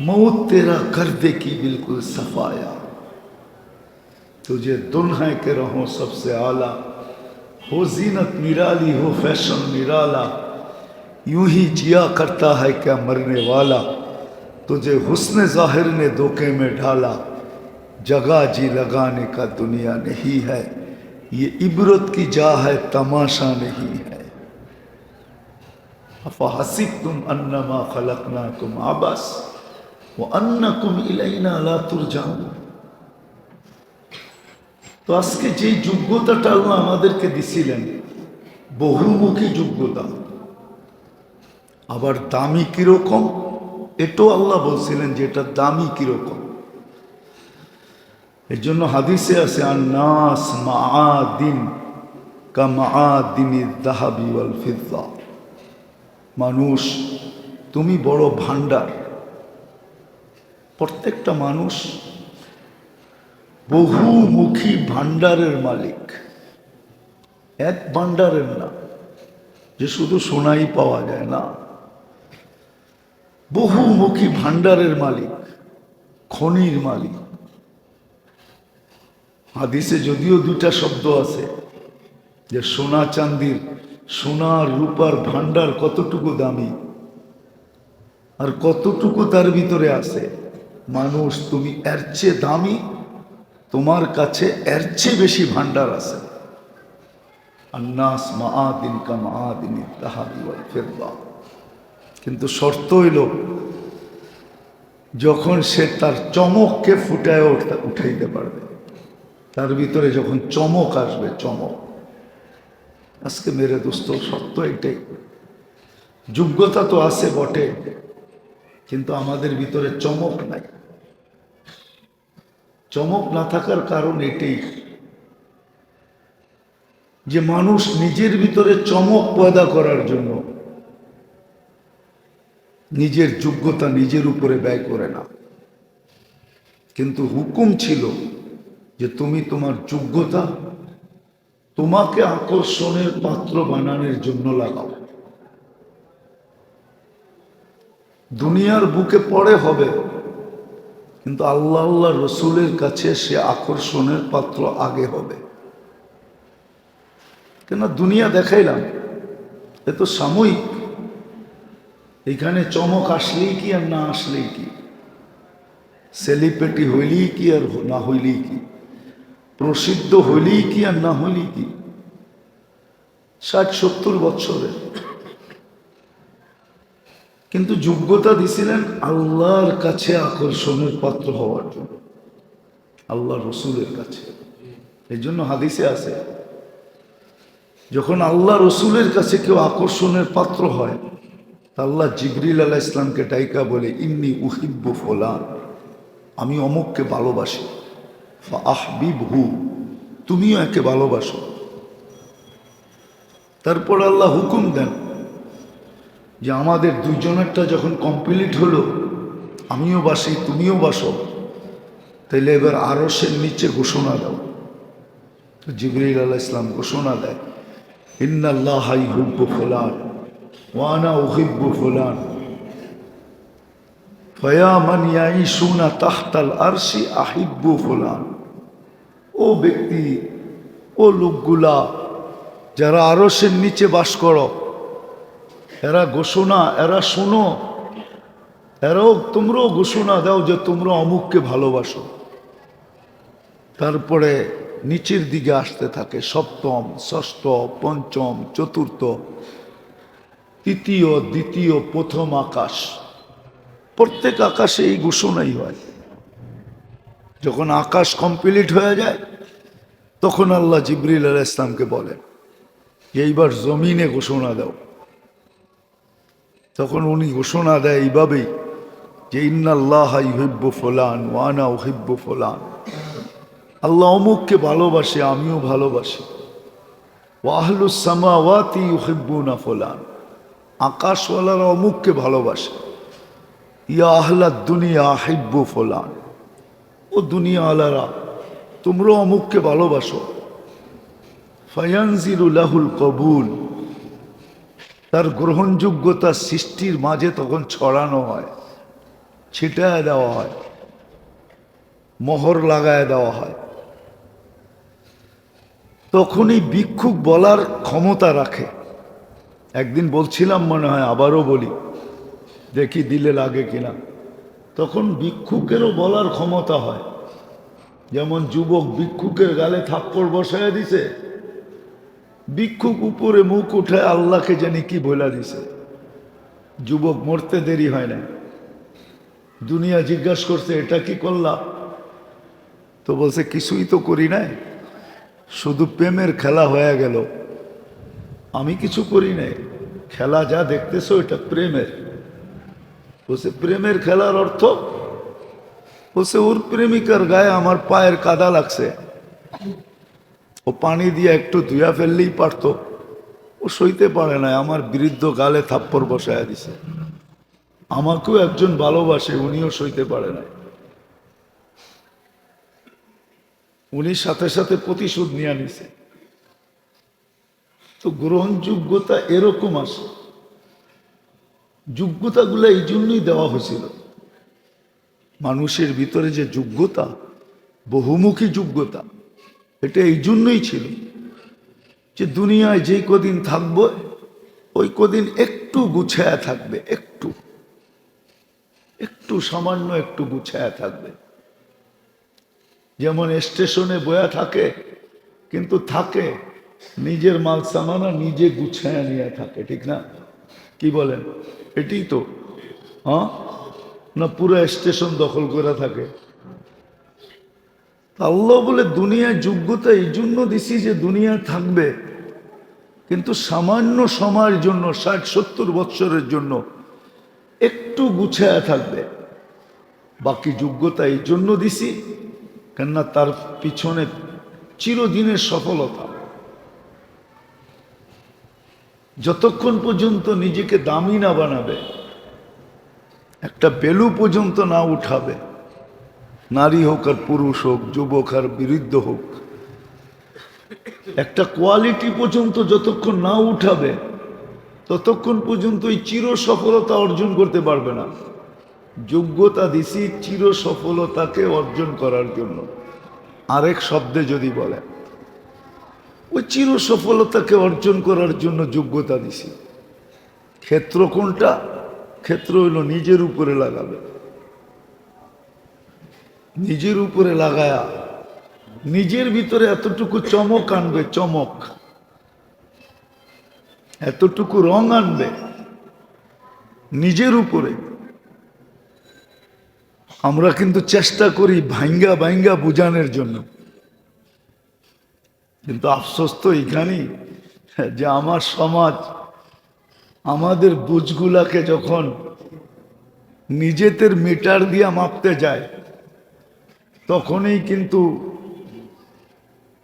मौत तेरा कर दे की बिल्कुल सफाया, तुझे दुल्हन के रहो सबसे आला, हो जीनत निराली हो फैशन निराला, यूं ही जिया करता है क्या मरने वाला, तुझे हुस्न ज़ाहिर ने धोखे में डाला, जगह जी लगाने का दुनिया नहीं है, ये इबरत की जा है तमाशा नहीं है। अफ़हसिबतुम अन्नमा खलक़नाकुम अबस व अन्नकुम इलैना ला तुरजाऊन। তো আজকে যে যোগ্যতাটা আল্লাহ আমাদেরকে দিছিলেন, বহুমুখী যোগ্যতা, আবার দামি কিরকম এটাও আল্লাহ বলছিলেন যে এটা দামি কিরকম। এর জন্য হাদিসে আছে আন্নাস মাআদিন কা মাআদিনিল যাহাবি ওয়াল ফিদ্দা, মানুষ তুমি বড় ভান্ডার। প্রত্যেকটা মানুষ বহুমুখী ভান্ডারের মালিক, এক ভান্ডারের না যে শুধু সোনাই পাওয়া যায় না, বহুমুখী ভান্ডারের মালিক, খনির মালিক। হাদিসে যদিও দুটা শব্দ আছে যে সোনা চান্দির, সোনার রূপার ভান্ডার কতটুকু দামি আর কতটুকু তার ভিতরে আছে। মানুষ তুমি এর চেয়ে দামি, তোমার কাছে এর চেয়ে বেশি ভান্ডার আছে। আন্নাস মাআদিন কা মাআদিনিল যাহাবি ওয়াল ফিদ্দা। কিন্তু শর্ত হইল যখন সে তার চমককে ফুটায় উঠাইতে পারবে, তার ভিতরে যখন চমক আসবে, চমক। আজকে মেরে দোস্ত সত্য এটাই, যোগ্যতা তো আছে বটে, কিন্তু আমাদের ভিতরে চমক নাই। চমক না থাকার কারণ এটাই যে মানুষ নিজের ভিতরে চমক পয়দা করার জন্য নিজের যোগ্যতা নিজের উপরে ব্যয় করে না। কিন্তু হুকুম ছিল যে তুমি তোমার যোগ্যতা তোমাকে আকর্ষণের পাত্র বানানোর জন্য লাগাও। দুনিয়ার বুকে পড়ে হবে, কিন্তু আল্লাহ আল্লাহ রসুলের কাছে সে আকর্ষণের পাত্র আগে হবে। কেন দুনিয়া দেখাইলাম, এ তো সাময়িক। এখানে চমক আসলেই কি আর না আসলেই কি, সেলিব্রিটি হইলেই কি আর না হইলেই কি, প্রসিদ্ধ হইলেই কি আর না হইলেই কি, 60-70 বছরের। কিন্তু যোগ্যতা দিছিলেন আল্লাহর কাছে আকর্ষণের পাত্র হওয়ার জন্য, আল্লাহ রসুলের কাছে। এই জন্য হাদিসে আছে যখন আল্লাহ রসুলের কাছে কেউ আকর্ষণের পাত্র হয়, আল্লাহ জিবরিল আলাইহিস ইসলামকে ডাইকা বলে, ইন্নী উহিব্বু ফুলান, আমি অমুককে ভালোবাসি, ফাআহবিবহু, তুমিও একে ভালোবাসো। তারপর আল্লাহ হুকুম দেন যে আমাদের দুইজনেরটা যখন কমপ্লিট হলো, আমিও বাসি তুমিও বাসো, তাইলে এবার আরশের নিচে ঘোষণা দাও। জিবরিল আলাইহিস ইসলাম ঘোষণা দেয়, ইন্নাল্লাহা ইউহিব্বু ফুলান ওয়া আনা উহিব্বু ফুলান ফায়া মান ইয়াইশুনা তাহতাল আরশি আহিব্বু ফুলান। ও ব্যক্তি, ও লোকগুলা যারা আরশের নিচে বাস করো, এরা ঘোষণা, এরা শোনো, তোমরাও ঘোষণা দাও যে তোমরা অমুককে ভালোবাসো। তারপরে নিচের দিকে আসতে থাকে সপ্তম, ষষ্ঠ, পঞ্চম, চতুর্থ, তৃতীয়, দ্বিতীয়, প্রথম আকাশ। প্রত্যেক আকাশে এই ঘোষণাই হয়। যখন আকাশ কমপ্লিট হয়ে যায়, তখন আল্লাহ জিবরিল আলাইহিস ইসলামকে বলেন এইবার জমিনে ঘোষণা দাও। তখন উনি ঘোষণা দেয় এইভাবেই যে ইন্নাল্লাহা ইউহিব্বু ফুলান ওয়া আনা উহিব্বু ফুলান, আল্লাহ অমুককে ভালোবাসে, আমিও ভালোবাসি। ওয়া আহলুস সামাওয়াতি ইউহিব্বুনা ফুলান, আকাশওয়ালারা অমুককে ভালোবাসে। ইয়া আহলাদ দুনিয়া আহিব্বু ফুলান, ও দুনিয়াওয়ালারা তোমরা অমুককে ভালোবাসো। ফায়ানজিলু লাহুল কবুল, তার গ্রহণযোগ্যতা সৃষ্টির মাঝে তখন ছড়ানো হয়, ছিটায় দেওয়া হয়, মোহর লাগায় দেওয়া হয়। তখনই ভিক্ষুক বলার ক্ষমতা রাখে। একদিন বলছিলাম মনে হয়, আবারও বলি, দেখি দিলে লাগে কিনা। তখন ভিক্ষুকেরও বলার ক্ষমতা হয়। যেমন যুবক ভিক্ষুকের গালে থাপ্পড় বসায় দিছে, ভিক্ষুক উপরে মুখ উঠে আল্লাহকে জানি কি বলে দিছে। যুবক মরতে দেরি হয় না, দুনিয়া জিজ্ঞাসা করছে এটা কি করলা, তো বলছে কিছুই তো করি নাই, শুধু প্রেমের খেলা হয়ে গেল, আমি কিছু করি নাই, খেলা যা দেখতেছো এটা প্রেমের। বলছে প্রেমের খেলার অর্থ? বলছে ওর প্রেমিকার গায়ে আমার পায়ের কাদা লাগছে, ও পানি দিয়ে একটু ধুয়া ফেললেই পারতো, ও সইতে পারে না, আমার বৃদ্ধ গালে থাপ্পড় বসায় দিছে। আমাকেও একজন ভালোবাসে, উনিও সইতে পারে না, উনি সাথে সাথে প্রতিশোধ নিয়ে নিছে। তো গ্রহণযোগ্যতা এরকম আসে, যোগ্যতাগুলো এই জন্যই দেওয়া হয়েছিল। মানুষের ভিতরে যে যোগ্যতা, বহুমুখী যোগ্যতা, এটা এই জন্যই ছিল যে দুনিয়ায় যেই কদিন থাকবো ওই কদিন একটু গুছায়া থাকবে, একটু একটু সামান্য একটু গুছায়া থাকবে। যেমন স্টেশনে বয়া থাকে, কিন্তু থাকে নিজের মাল সামানা নিজে গুছায়া নিয়ে থাকে, ঠিক না? কি বলেন? এটাই তো, হ্যাঁ না? পুরো স্টেশন দখল করে থাকে। আল্লাহ বলে দুনিয়ার যোগ্যতা এই জন্য দিছি যে দুনিয়া থাকবে, কিন্তু সামান্য সময়ের জন্য, 60-70 বৎসরের জন্য একটু গুছায়া থাকবে। বাকি যোগ্যতা এই জন্য দিছি কেননা তার পিছনে চিরদিনের সফলতা। যতক্ষণ পর্যন্ত নিজেকে দামি না বানাবে, একটা বেলু পর্যন্ত না উঠাবে, নারী হোক আর পুরুষ হোক, যুবক আর বৃদ্ধ হোক, একটা কোয়ালিটি পর্যন্ত যতক্ষণ না উঠাবে ততক্ষণ পর্যন্ত এই চির সফলতা অর্জন করতে পারবে না। যোগ্যতা দিছি চির সফলতাকে অর্জন করার জন্য। আরেক শব্দে যদি বলে, ওই চির সফলতাকে অর্জন করার জন্য যোগ্যতা দিছি। ক্ষেত্র কোনটা? ক্ষেত্র হইল নিজের উপরে লাগাবে, নিজের উপরে লাগায়া নিজের ভিতরে এতটুকু চমক আনবে, চমক, এতটুকু রং আনবে নিজের উপরে। আমরা কিন্তু চেষ্টা করি ভাঙ্গা ভাঙ্গা বুঝানোর জন্য, কিন্তু আফসোস তো এখানেই যে আমার সমাজ আমাদের বুঝগুলাকে যখন নিজেদের মিটার দিয়ে মাপতে যায়, তখনই কিন্তু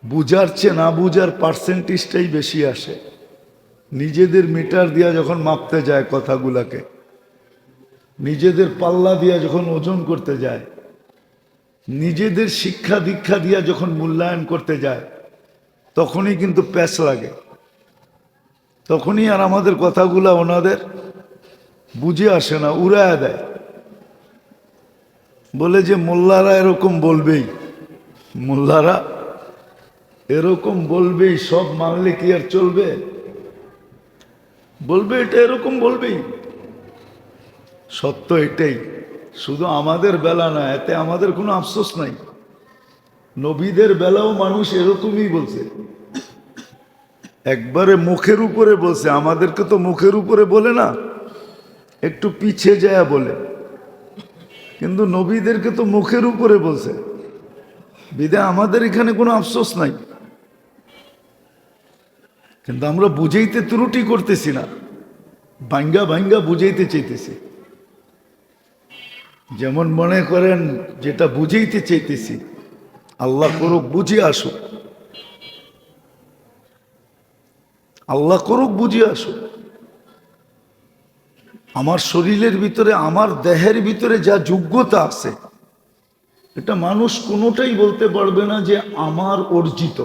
বুঝার চেয়ে না বুঝার পার্সেন্টেজটাই বেশি আসে। নিজেদের মিটার দিয়া যখন মাপতে যায় কথাগুলাকে, নিজেদের পাল্লা দিয়া যখন ওজন করতে যায়, নিজেদের শিক্ষা দীক্ষা দিয়া যখন মূল্যায়ন করতে যায়, তখনই কিন্তু প্যাচ লাগে, তখনই আর আমাদের কথাগুলা ওনাদের বুঝে আসে না, উড়ায় দেয়। বলে যে মোল্লারা এরকম বলবেই, মোল্লারা এরকম বলবেই, সব মানলে কি আর চলবে? বলবে এটা এরকম বলবেই, সত্য এটাই। শুধু আমাদের বেলা না, এতে আমাদের কোনো আফসোস নাই। নবীদের বেলাও মানুষ এরকমই বলছে, একবারে মুখের উপরে বলছে। আমাদেরকে তো মুখের উপরে বলে না, একটু পিছিয়ে যায় বলে, কিন্তু নবীদেরকে তো মুখের উপরে বলছে। বিধায় আমাদের এখানে কোনো আফসোস নাই, কিন্তু আমরা বুঝাইতে ত্রুটি করতেছি না, ভাঙ্গা ভাঙ্গা বুঝাইতে চাইতেছি। যেমন মনে করেন যেটা বুঝাইতে চাইতেছি, আল্লাহ করুক বুঝে আসুক, আল্লাহ করুক বুঝে আসুক। আমার শরীরের ভিতরে, আমার দেহের ভিতরে যা যোগ্যতা আছে, এটা মানুষ কোনোটাই বলতে পারবে না যে আমার অর্জিত।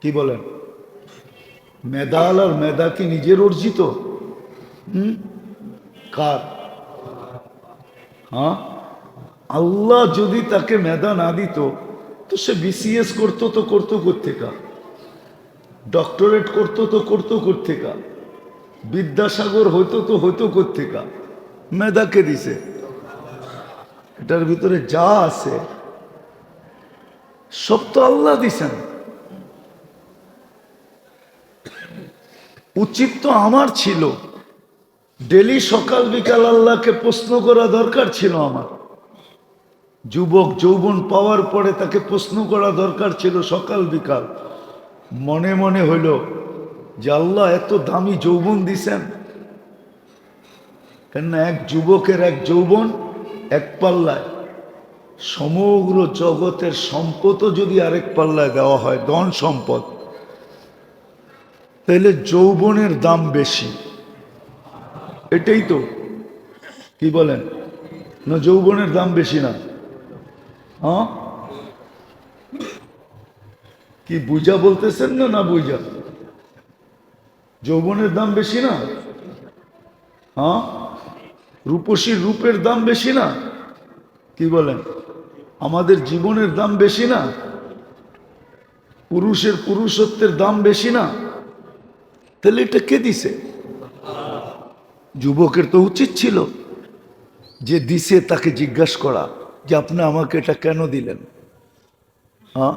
কি বলেন? মেধাল আর মেধা কি নিজের অর্জিত? কার? হ্যাঁ, আল্লাহ যদি তাকে মেধা না দিত তো সে বিসিএস করতো, তো করতো কোত্থেকা? ডক্টরেট করতো তো করতো কোত্থেকা? বিদ্যাসাগর হইতো তো হইতো কোত্থেকা? মেধাকে দিছে। এটার ভিতরে যা আছে সব তো আল্লাহ দিছেন। উচিত তো আমার ছিল ডেলি সকাল বিকাল আল্লাহকে প্রশ্ন করা দরকার ছিল আমার। যুবক যৌবন পাওয়ার পরে তাকে প্রশ্ন করা দরকার ছিল সকাল বিকাল। মনে মনে হইল যে আল্লাহ এত দামি যৌবন দিছেন, কেননা এক যুবকের এক যৌবন এক পাল্লায়, সমগ্র জগতের সম্পদও যদি আরেক পাল্লায় দেওয়া হয়, ধন সম্পদ, তাহলে যৌবনের দাম বেশি। এটাই তো, কি বলেন না? যৌবনের দাম বেশি না? হ্যাঁ, কি বুঝা বলতেছেন না? না বুঝা? যৌবনের দাম বেশি না? হ্যাঁ, রূপসীর রূপের দাম বেশি না? কি বলেন? আমাদের জীবনের দাম বেশি না? পুরুষের পুরুষত্বের দাম বেশি না? তাহলে এটা কে দিছে? যুবকের তো উচিত ছিল যে দিছে তাকে জিজ্ঞাসা করা যে আপনি আমাকে এটা কেন দিলেন। হ্যাঁ,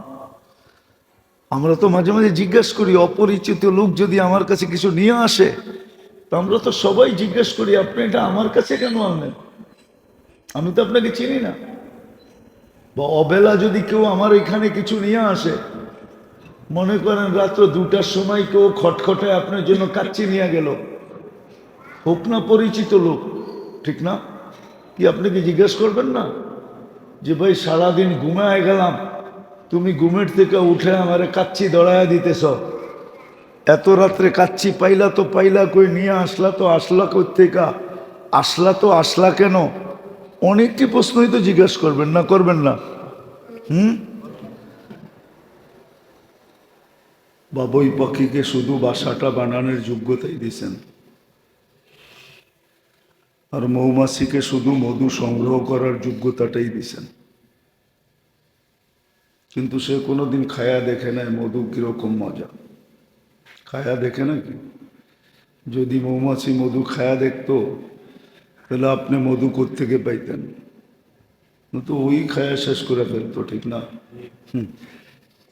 আমরা তো মাঝে মাঝে জিজ্ঞাসা করি, অপরিচিত লোক যদি আমার কাছে কিছু নিয়ে আসে তো আমরা তো সবাই জিজ্ঞেস করি আপনি এটা আমার কাছে কেন আনলেন? আমি তো আপনাকে চিনি না। বা অবেলা যদি কেউ আমার এখানে কিছু নিয়ে আসে, মনে করেন রাত্র 2টার সময় কেউ খটখটায় আপনার জন্য কাচ্চি নিয়ে গেল, হোক না পরিচিত লোক, ঠিক না? কি আপনি কি জিজ্ঞেস করবেন না যে ভাই সারাদিন ঘুমায় গেলাম, তুমি ঘুমের থেকে উঠে আমারে কাচ্চি দড়াইয়া দিতেছ, এত রাত্রে কাচ্চি পাইলা তো পাইলা কই, নিয়ে আসলা তো আসলা কোত্থেকা, আসলা তো আসলা কেন? অনেকটি প্রশ্নই তো জিজ্ঞেস করবেন না, করবেন না? বাবুই পাখিকে শুধু বাসাটা বানানোর যোগ্যতাই দিয়েছেন, আর মৌমাছিকে শুধু মধু সংগ্রহ করার যোগ্যতাটাই দিয়েছেন। কিন্তু সে কোনোদিন খায়া দেখে না মধু কিরকম মজা, খায়া দেখে না কি? যদি মৌমাছি মধু খায়া দেখতো তাহলে আপনি মধু কোত্থেকে পাইতেন? তো ওই খায়া শেষ করে ফেলতো, ঠিক না?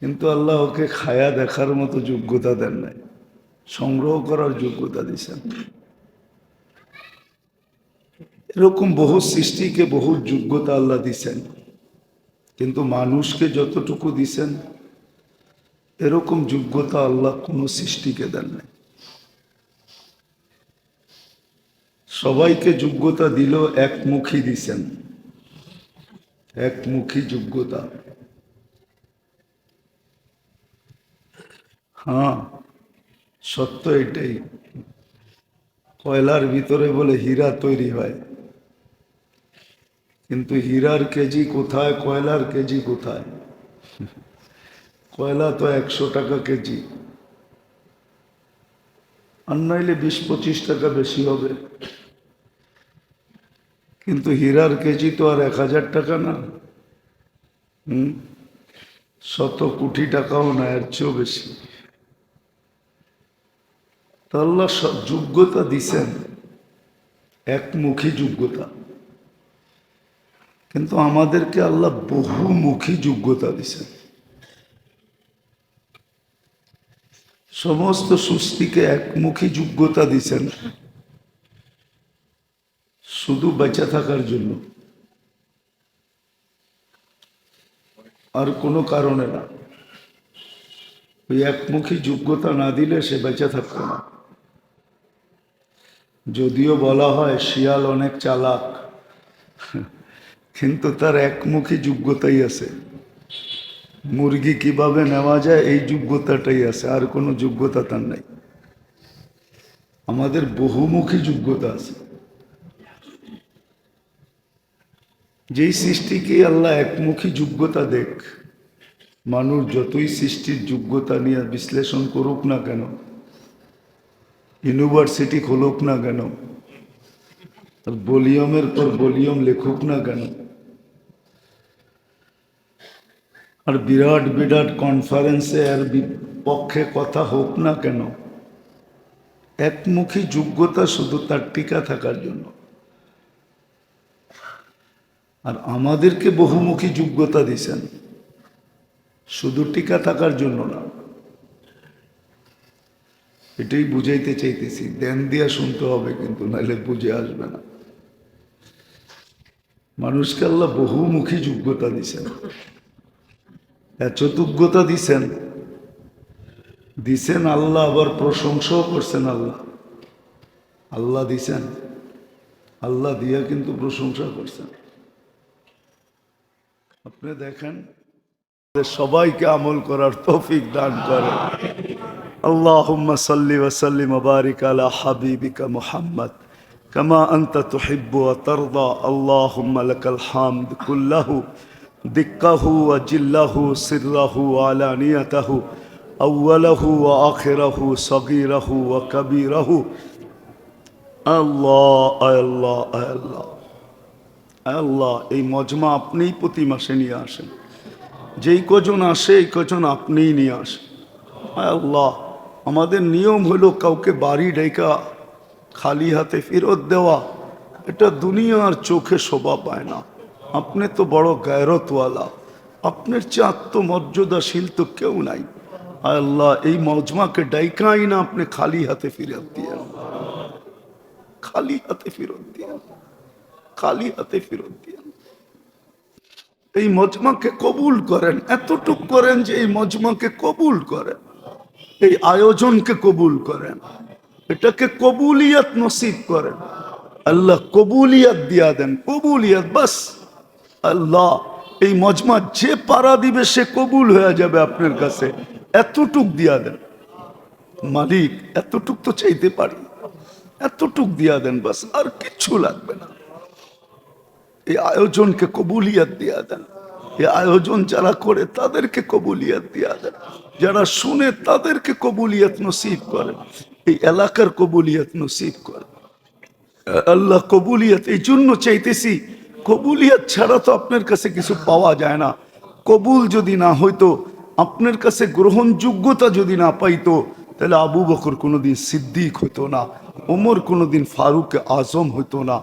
কিন্তু আল্লাহ ওকে খায়া দেখার মতো যোগ্যতা দেন নাই, সংগ্রহ করার যোগ্যতা দিয়েছেন। এরকম বহু সৃষ্টিকে বহু যোগ্যতা আল্লাহ দিছেন, কিন্তু মানুষকে যতটুকু দিছেন এরকম যোগ্যতা আল্লাহ কোনো সৃষ্টিকে দেন নাই। সবাইকে যোগ্যতা দিল, একমুখী দিছেন, একমুখী যোগ্যতা। হ্যাঁ, সত্য এটাই। কয়লার ভিতরে বলে হীরা তৈরি হয়, কিন্তু হীরার কেজি কোথায়, কয়লার কেজি কোথায়? কয়লা তো 100 টাকা কেজি, আর নইলে 20-25 টাকা বেশি হবে, কিন্তু হীরার কেজি তো আর 1000 টাকা না। শত কোটি টাকাও না, এর চেয়েও বেশি। তা আল্লাহ যোগ্যতা দিছেন, একমুখী যোগ্যতা, কিন্তু আমাদেরকে আল্লাহ বহুমুখী যোগ্যতা দিছেন। সমস্ত সৃষ্টিকে একমুখী যোগ্যতা দিছেন শুধু বেঁচে থাকার জন্য, আর কোনো কারণে না। ওই একমুখী যোগ্যতা না দিলে সে বেঁচে থাকতো না। যদিও বলা হয় শিয়াল অনেক চালাক, কিন্তু তার একমুখী যোগ্যতাই আছে। মুরগি কিভাবে নেওয়া যায় এই যোগ্যতাটাই আছে, আর কোনো যোগ্যতা তার নাই। আমাদের বহুমুখী যোগ্যতা আছে। যেই সৃষ্টিকে আল্লাহ একমুখী যোগ্যতা দেখ, মানুষ যতই সৃষ্টির যোগ্যতা নিয়ে বিশ্লেষণ করুক না কেন, ইউনিভার্সিটি খুলুক না কেন, ভলিউমের পর ভলিউম লেখুক না কেন, আর বিরাট বিরাট কনফারেন্সে এর পক্ষে কথা হোক না কেন, একমুখী যোগ্যতা শুধু তার টিকা থাকার জন্য, আর আমাদেরকে বহুমুখী যোগ্যতা দিয়েছেন শুধু টিকা থাকার জন্য না। এটাই বুঝাইতে চাইতেছি, ধ্যান দিয়া শুনতে হবে কিন্তু, নাহলে বুঝে আসবে না। মানুষকে আল্লাহ বহুমুখী যোগ্যতা দিছেন, এত যোগ্যতা দিছেন দিছেন আল্লাহ, আবার প্রশংসাও করছেন আল্লাহ। আল্লাহ দিছেন, আল্লাহ দিয়া কিন্তু প্রশংসা করছেন। আপনি দেখেন, সবাইকে আমল করার তৌফিক দান করে। আল্লাহুম্মা সাল্লি ওয়া সাল্লিম ওয়া বারিক আলা হাবিবিকা মুহাম্মদ কামা আনতা তুহিব্বু ওয়া তারদা। আল্লাহুম্মা লাকাল হামদ কুল্লাহু দিক্কাহু ওয়া জিল্লাহু সিররাহু ওয়া আলানিয়াতাহু আউয়ালাহু ওয়া আখিরাহু সগীরাহু ওয়া কাবীরাহু। আল্লাহ আল্লাহ আল্লাহ আল্লাহ, এই মজমা আপনিই প্রতি মাসে নিয়ে আসেন। যেই কজন আসে এই কজন আপনিই নিয়ে আসেন। আল্লাহ, আমাদের নিয়ম হলো কাউকে বাড়ি ডেকা খালি হাতে ফেরত দেওয়া, এটা দুনিয়ার চোখে শোভা পায় না। আপনি তো বড় গায়রতওয়ালা, আপনার চেয়ে আত্মমর্যাদাশীল তো কেউ নাই। আল্লাহ, এই মজমাকে ডাইকাই না আপনি খালি হাতে ফেরত দিয়েন, খালি হাতে ফেরত দিয়েন, খালি হাতে ফেরত দিয়েন। এই মজমাকে কবুল করেন, এতটুক করেন যে এই মজমাকে কবুল করেন, এই আয়োজনকে কবুল করেন, এটাকে কবুলিয়াত নসিব করেন। আল্লাহ কবুলিয়াত দিয়া দেন, কবুলিয়াত বাস। আল্লাহ, এই মজমা যে পারা দিবে সে কবুল হয়ে যাবে আপনার কাছে, এতটুক দিয়া দেন মালিক। এতটুক তো চাইতে পারি, এতটুক দিয়া দেন বাস, আর কিচ্ছু লাগবে না। এই আয়োজনকে কবুলিয়াত দিয়া দেন। এই আয়োজন যারা করে তাদেরকে কবুলিয়াত দিয়া দেন, যারা শুনে তাদেরকে কবুলিয়াত নসিব করেন, এই এলাকার কবুলিয়াত নসিব করেন। আল্লাহ, কবুলিয়াত এই জন্য চাইতেছি, কবুলিয়াত ছাড়া তো আপনার কাছে কিছু পাওয়া যায় না। কবুল যদি না হইতো, আপনার কাছে গ্রহণযোগ্যতা যদি না পাইতো, তাহলে আবু বকর কোনোদিন সিদ্দিক হইতো না, ওমর কোনোদিন ফারুক আজম হইতো না,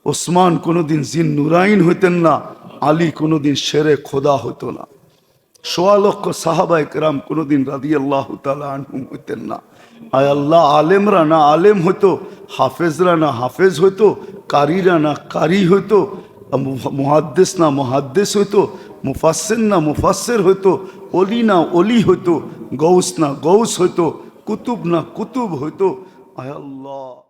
ওসমান কোনোদিন জিন নুরাইন হইতেন না, আলী কোনোদিন শেরে খোদা হইতো না, সোয়া লক্ষ সাহাবায়ে কেরাম কোনোদিন রাদিয়াল্লাহু তাআলা আনহুম হইতেন না। আয় আল্লাহ, আলেমরা না আলেম হইতো, হাফেজরা না হাফেজ হইতো, কারীরা না কারি হইতো, মুহাদ্দিস না মুহাদ্দিস হইতো, মুফাসসির না মুফাসসির হইতো, ওলি না ওলি হইতো, গৌস না গৌস হইতো, কুতুব না কুতুব হইতো। আয় আল্লাহ।